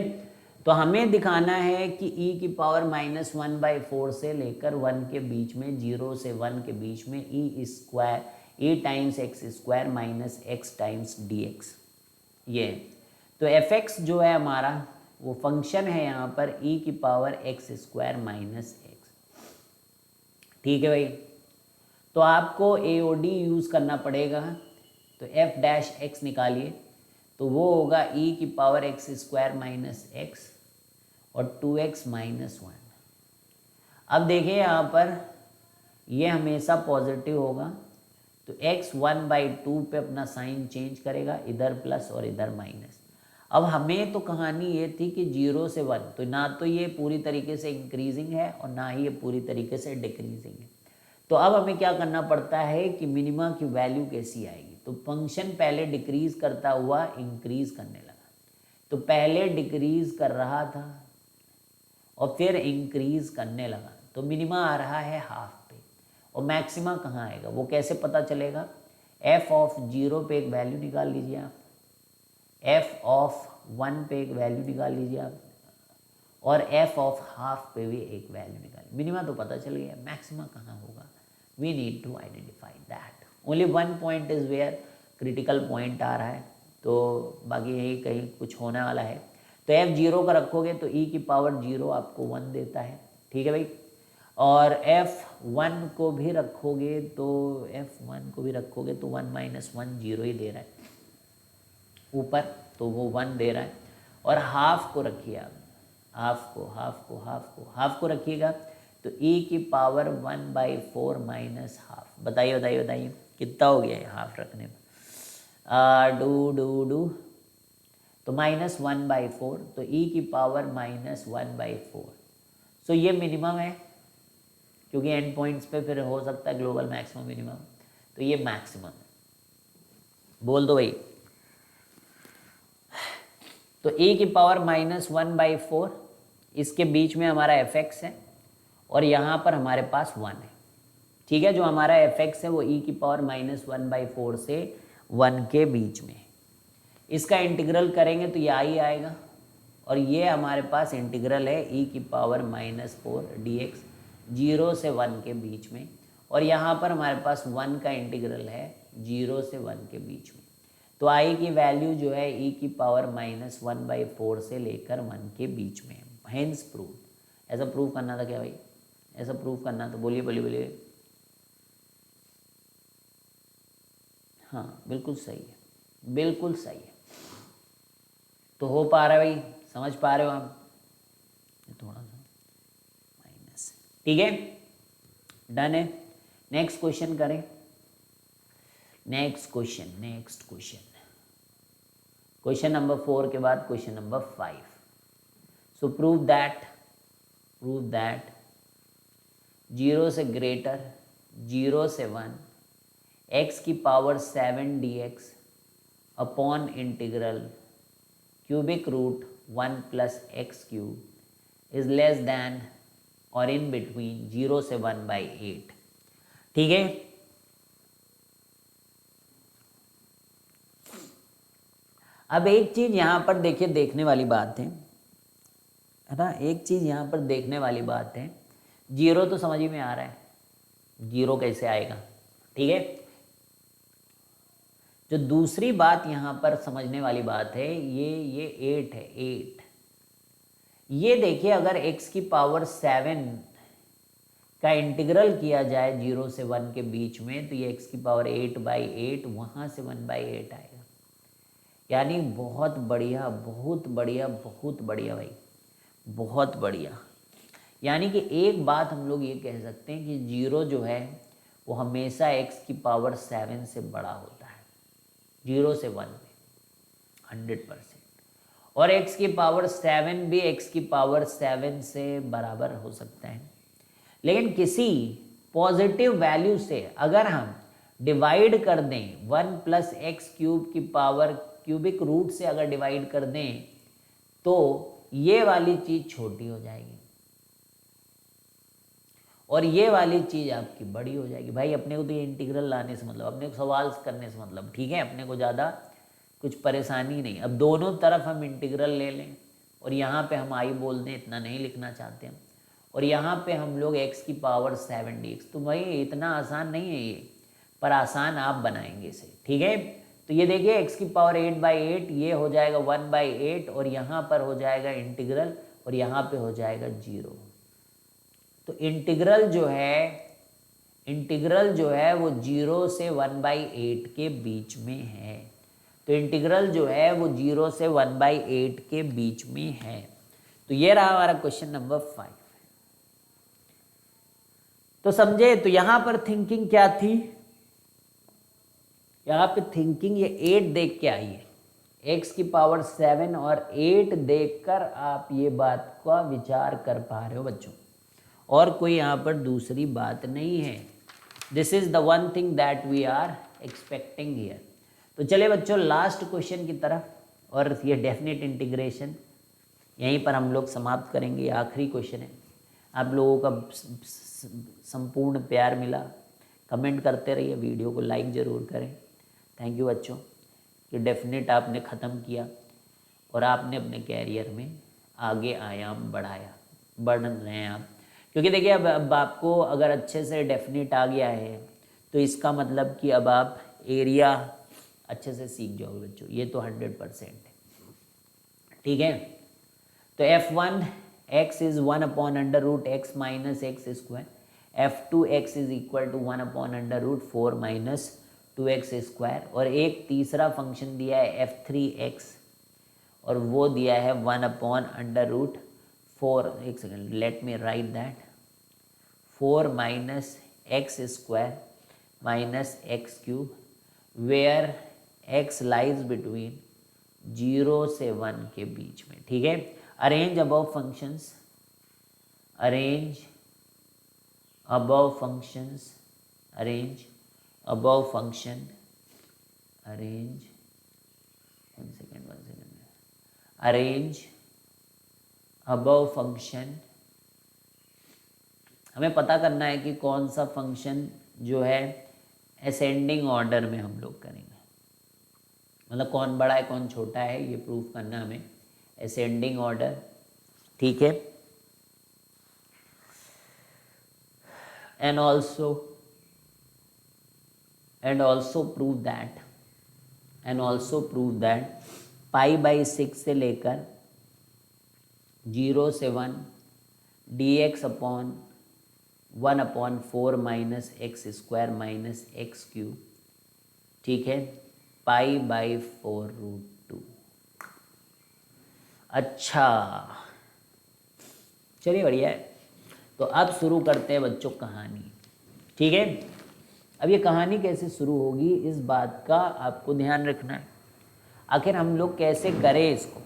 तो हमें दिखाना है कि e की पावर -1/4 से लेकर 1 के बीच में, 0 से 1 के बीच में e square e times x square minus x times D x, ये तो fx जो है हमारा वो फंक्शन है यहाँ पर e की power x square minus x. ठीक है भाई, तो आपको AOD यूज़ करना पड़ेगा, तो f डैश x निकालिए, तो वो होगा e की power x square minus x और 2x माइनस 1। अब देखिए यहाँ पर ये हमेशा पॉजिटिव होगा, तो x 1/2 पे अपना साइन चेंज करेगा, इधर प्लस और इधर माइनस। अब हमें तो कहानी ये थी कि 0 से 1, तो ना तो ये पूरी तरीके से इंक्रीजिंग है और ना ही ये पूरी तरीके से डिक्रीजिंग है। तो अब हमें क्या करना पड़ता है कि मिनिमा की वैल्यू कैसी आएगी, तो फंक्शन पहले डिक्रीज करता हुआ इंक्रीज करने लगा, तो पहले डिक्रीज कर रहा था और फिर इंक्रीज करने लगा, तो मिनिमा आ रहा है हाफ पे, और मैक्सिमा कहाँ आएगा वो कैसे पता चलेगा, f ऑफ 0 पे एक वैल्यू निकाल लीजिए आप, f ऑफ 1 पे एक वैल्यू निकाल लीजिए आप, और f ऑफ हाफ पे भी एक वैल्यू निकाल। मिनिमा तो पता चल गया, मैक्सिमा कहाँ होगा, we need to identify that. Only 1 point is where critical point आ रहा है, तो बाकी यही कहीं कुछ होने वाला है। तो f 0 का रखोगे तो e की पावर 0 आपको 1 देता है। ठीक है भाई, और f1 को भी रखोगे तो f1 को भी रखोगे तो 1 माइनस 1 0 ही दे रहा है ऊपर, तो वो 1 दे रहा है। और हाफ को रखिए आप, हाफ को रखिएगा तो e की पावर 1/4 माइनस हाफ। बताइए बताइए बताइए कितना हो गया है हाफ रखने में, डू तो -1/4, तो e की पावर -1/4। सो ये मिनिमम है, क्योंकि एंड पॉइंट्स पे फिर हो सकता है ग्लोबल मैक्सिमम मिनिमम, तो ये मैक्सिमम है, बोल दो भाई। तो e की पावर -1/4, इसके बीच में हमारा fx है और यहाँ पर हमारे पास 1 है। ठीक है, जो हमारा fx है वो e की पावर -1/4 से 1 के बीच में, इसका इंटीग्रल करेंगे तो ये आई आएगा, और ये हमारे पास इंटीग्रल है e की पावर -4 dx 0 से 1 के बीच में, और यहाँ पर हमारे पास 1 का इंटीग्रल है 0 से 1 के बीच में। तो i की वैल्यू जो है e की पावर -1/4 से लेकर 1 के बीच में, हेंस प्रूव। ऐसा प्रूव करना था क्या भाई, ऐसा प्रूव करना तो बोलिए बोलिए बोलिए। हाँ बिल्कुल सही है, बिल्कुल सही है, तो हो पा रहा है भाई, समझ पा रहे हो आप, थोड़ा सा माइनस। ठीक है, डन है। नेक्स्ट क्वेश्चन करें, नेक्स्ट क्वेश्चन क्वेश्चन नंबर 4 के बाद question number 5। So prove that 0 से ग्रेटर 0 से 1 x की power 7 dx upon integral cubic root 1 plus x cube is less than और इन बिटवीन 0 से 1/8। ठीक है, अब एक चीज यहां पर देखिए, देखने वाली बात है ना, एक चीज यहां पर देखने वाली बात है, 0 तो समझ में आ रहा है, 0 कैसे आएगा। ठीक है, जो दूसरी बात यहाँ पर समझने वाली बात है, ये 8 है, 8। ये देखिए, अगर x की पावर 7 का इंटीग्रल किया जाए 0 से 1 के बीच में, तो ये x की पावर 8/8 वहाँ से 1/8 आएगा। यानी बहुत बढ़िया, बहुत बढ़िया, बहुत बढ़िया भाई, बहुत बढ़िया। यानी कि एक बात हम लोग ये कह सकते हैं कि 0 जो है वो हमेशा x की पावर 7 से बड़ा होता है, 0 से 1 में 100%। और x की पावर 7 भी x की पावर 7 से बराबर हो सकता है। लेकिन किसी पॉजिटिव वैल्यू से अगर हम डिवाइड कर दें 1 प्लस एक्स क्यूब की पावर क्यूबिक रूट से अगर डिवाइड कर दें तो ये वाली चीज छोटी हो जाएगी और ये वाली चीज आपकी बड़ी हो जाएगी। भाई अपने को तो ये इंटीग्रल लाने से मतलब, अपने को सवाल करने से मतलब, ठीक है, अपने को ज़्यादा कुछ परेशानी नहीं। अब दोनों तरफ हम इंटीग्रल ले लें और यहाँ पे हम आई बोल दें, इतना नहीं लिखना चाहते हम, और यहाँ पे हम लोग x की पावर 7 dx। तो भाई इतना आसान नहीं है ये, पर आसान आप बनाएंगे इसे, ठीक है। तो ये देखिए x की पावर 8/8, ये हो जाएगा 1/8 और यहाँ पर हो जाएगा इंटीग्रल और यहाँ पे हो जाएगा 0। तो इंटीग्रल जो है वो 0 से 1/8 के बीच में है। तो इंटीग्रल जो है वो 0 से 1/8 के बीच में है। तो ये रहा हमारा क्वेश्चन नंबर 5। तो समझे, तो यहां पर थिंकिंग क्या थी, यहां पे थिंकिंग ये 8 देख के आई है, x की पावर 7 और 8 देखकर आप ये बात का विचार कर पा रहे हो बच्चों, और कोई यहाँ पर दूसरी बात नहीं है। This is the one thing that we are expecting here. तो चले बच्चों लास्ट क्वेश्चन की तरफ, और ये डेफिनेट इंटीग्रेशन यहीं पर हम लोग समाप्त करेंगे। आखिरी क्वेश्चन है। आप लोगों का संपूर्ण प्यार मिला, कमेंट करते रहिए, वीडियो को लाइक ज़रूर करें। थैंक यू बच्चों कि डेफिनेट आपने ख़त्म किया और आपने अपने कैरियर में आगे आयाम बढ़ रहे हैं आप। क्योंकि देखिए अब आपको अगर अच्छे से डेफिनेट आ गया है तो इसका मतलब कि अब आप एरिया अच्छे से सीख जाओगे बच्चों, ये तो 100% है, ठीक है। तो F1 x is 1/√x minus x square, F2 x is equal to 1/√4 minus 2x square, और एक तीसरा फंक्शन दिया है F3 x और वो दिया है 1/√4, एक second let me write that, 4 minus x square minus x cube, where x lies between 0 से 1 के बीच में, ठीक है। Arrange above functions, arrange above functions, arrange above function, arrange one second arrange above function. हमें पता करना है कि कौन सा फंक्शन जो है असेंडिंग ऑर्डर में हम लोग करेंगे, मतलब कौन बड़ा है कौन छोटा है ये प्रूफ करना हमें, असेंडिंग ऑर्डर, ठीक है। एंड ऑल्सो प्रूव दैट π/6 से लेकर 0 से 1 dx upon 1/4 minus x square minus x cube, ठीक है, π/4√2। अच्छा चलिए बढ़िया है। तो अब शुरू करते हैं बच्चों कहानी, ठीक है। अब ये कहानी कैसे शुरू होगी इस बात का आपको ध्यान रखना है। आखिर हम लोग कैसे करें इसको,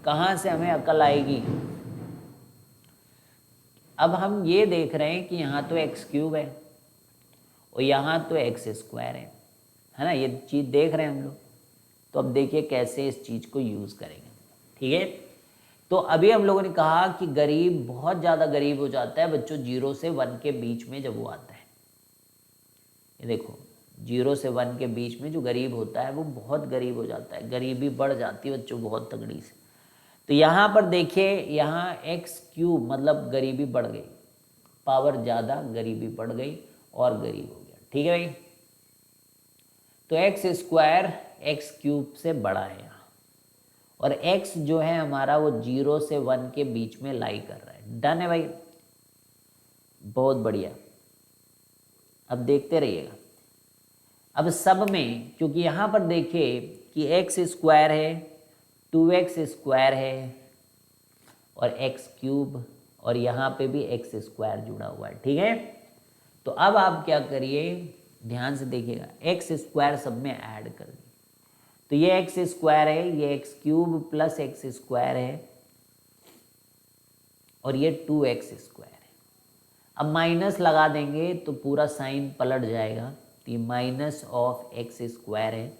कहाँ से हमें अकल आएगी। अब हम ये देख रहे हैं कि यहाँ तो एक्स क्यूब है और यहाँ तो एक्स स्क्वायर है ना, ये चीज़ देख रहे हैं हम लोग। तो अब देखिए कैसे इस चीज़ को यूज़ करेंगे, ठीक है। तो अभी हम लोगों ने कहा कि गरीब बहुत ज़्यादा गरीब हो जाता है बच्चों 0 से 1 के बीच में जब वो आता है। ये देखो 0 से 1 के बीच में जो गरीब होता है वो बहुत गरीब हो जाता है, गरीबी बढ़ जाती है बच्चों बहुत तगड़ी से। तो यहाँ पर देखिए, यहाँ एक्स क्यूब मतलब गरीबी बढ़ गई, पावर ज़्यादा, गरीबी बढ़ गई और गरीब हो गया, ठीक है भाई। तो एक्स स्क्वायर एक्स क्यूब से बड़ा है यहाँ, और एक्स जो है हमारा वो 0 से 1 के बीच में लाई कर रहा है। डन है भाई, बहुत बढ़िया। अब देखते रहिएगा। अब सब में, क्योंकि यहाँ पर देखिए कि एक्स स्क्वायर है, 2x स्क्वायर है और एक्स क्यूब, और यहाँ पे भी एक्स स्क्वायर जुड़ा हुआ है, ठीक है। तो अब आप क्या करिए, ध्यान से देखिएगा, एक्स स्क्वायर सब में ऐड कर दिए। तो तो ये एक्स स्क्वायर है, ये x cube plus x square है और ये 2x स्क्वायर है। अब माइनस लगा देंगे तो पूरा साइन पलट जाएगा। तो ये माइनस ऑफ एक्स स्क्वायर है,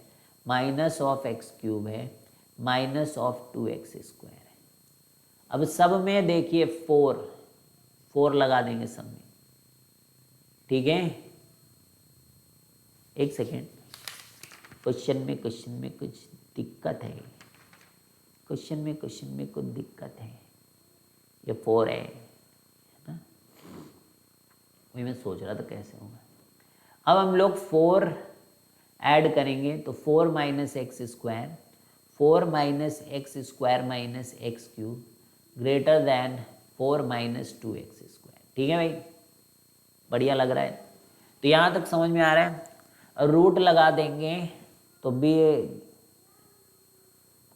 माइनस ऑफ एक्स क्यूब है, माइनस ऑफ 2x स्क्वायर है। अब सब में देखिए 4 लगा देंगे सब में, ठीक है। एक सेकेंड, क्वेश्चन में कुछ दिक्कत है, क्वेश्चन में कुछ दिक्कत है। ये 4 है ना, वही मैं सोच रहा था कैसे होगा। अब हम लोग 4 ऐड करेंगे तो 4 minus x square, 4 minus x square minus x cube greater than 4 minus 2x square. ठीक है भाई, बढ़िया लग रहा है। तो यहाँ तक समझ में आ रहा है। रूट लगा देंगे तो भी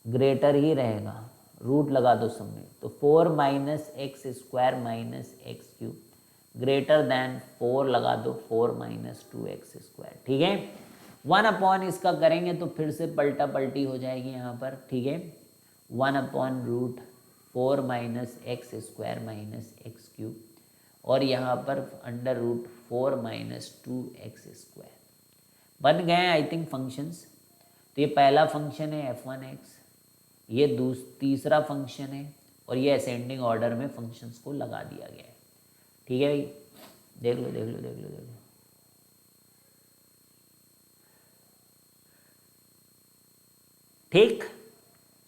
ग्रेटर ही रहेगा, रूट लगा दो सब में। तो 4 minus x square minus x cube greater than 4 लगा दो 4 माइनस 2x स्क्वायर। ठीक है, 1 अपॉन इसका करेंगे तो फिर से पलटा पलटी हो जाएगी यहाँ पर। ठीक है, 1 upon root 4 minus x square minus x cube और यहाँ पर under root 4 minus 2x square. बन गए आई थिंक फंक्शंस। तो ये पहला फंक्शन है f1x, ये तीसरा फंक्शन है और ये असेंडिंग ऑर्डर में फंक्शंस को लगा दिया गया है। ठीक है भाई, देख लो। ठीक,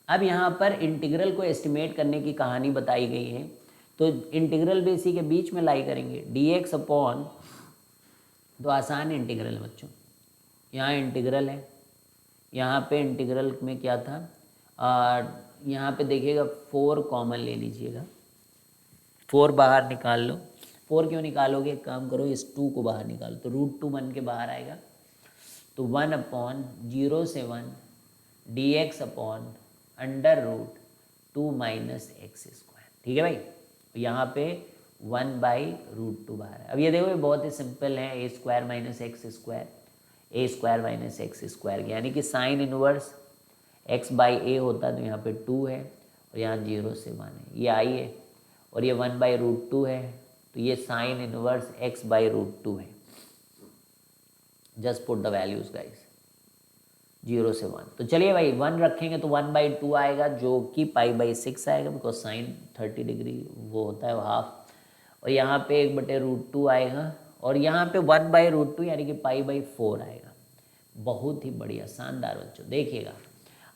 अब यहाँ पर इंटीग्रल को एस्टिमेट करने की कहानी बताई गई है। तो इंटीग्रल भी इसी के बीच में लाई करेंगे, dx अपॉन, तो आसान इंटीग्रल है बच्चों। यहाँ इंटीग्रल है, यहाँ पे इंटीग्रल में क्या था, यहाँ पे देखिएगा 4 कॉमन ले लीजिएगा, 4 बाहर निकाल लो। 4 क्यों निकालोगे, एक काम करो, इस 2 को बाहर निकालो तो रूट 2 बन के बाहर आएगा। तो 1 अपॉन 0 से 1 dx upon under root 2 minus x square. ठीक है भाई, यहाँ पे 1 बाई रूट 2 बाहर है। अब ये देखो, ये बहुत ही सिंपल है, ए स्क्वायर माइनस एक्स स्क्वायर, ए स्क्वायर माइनस एक्स स्क्वायर, यानी कि साइन इनवर्स x बाई ए होता तो यहाँ पे 2 है और यहाँ 0 से 1 है, ये आई है। और ये 1 बाई रूट 2 है, तो ये sine inverse x by root 2 है। Just put the values guys, 0 से 1। तो चलिए भाई 1 रखेंगे तो 1 बाई 2 आएगा, जो कि पाई बाई 6 आएगा, बिकॉज साइन 30 डिग्री वो होता है हाफ। और यहाँ पे 1 बटे रूट 2 आएगा और यहाँ पे 1 बाई रूट 2 यानी कि पाई बाई 4 आएगा। बहुत ही बढ़िया, शानदार बच्चों। देखिएगा,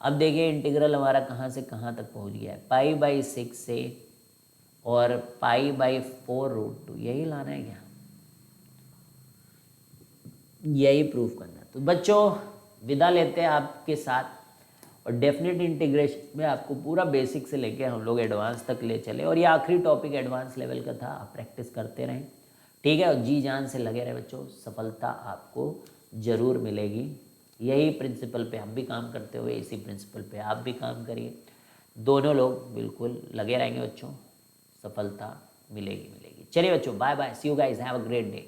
अब देखिए इंटीग्रल हमारा कहाँ से कहाँ तक पहुँच गया है, पाई बाई 6 से और पाई बाई 4 रूट 2, यही लाना है क्या, यही प्रूफ करना है। तो बच्चों विदा लेते हैं आपके साथ, और डेफिनेट इंटीग्रेशन में आपको पूरा बेसिक से लेके हम लोग एडवांस तक ले चले, और ये आखिरी टॉपिक एडवांस लेवल का था। आप प्रैक्टिस करते रहें, ठीक है, और जी जान से लगे रहे बच्चों, सफलता आपको ज़रूर मिलेगी। यही प्रिंसिपल पे हम भी काम करते हुए, इसी प्रिंसिपल पे आप भी काम करिए, दोनों लोग बिल्कुल लगे रहेंगे बच्चों, सफलता मिलेगी। चलिए बच्चों, bye bye, see you guys, have a great day.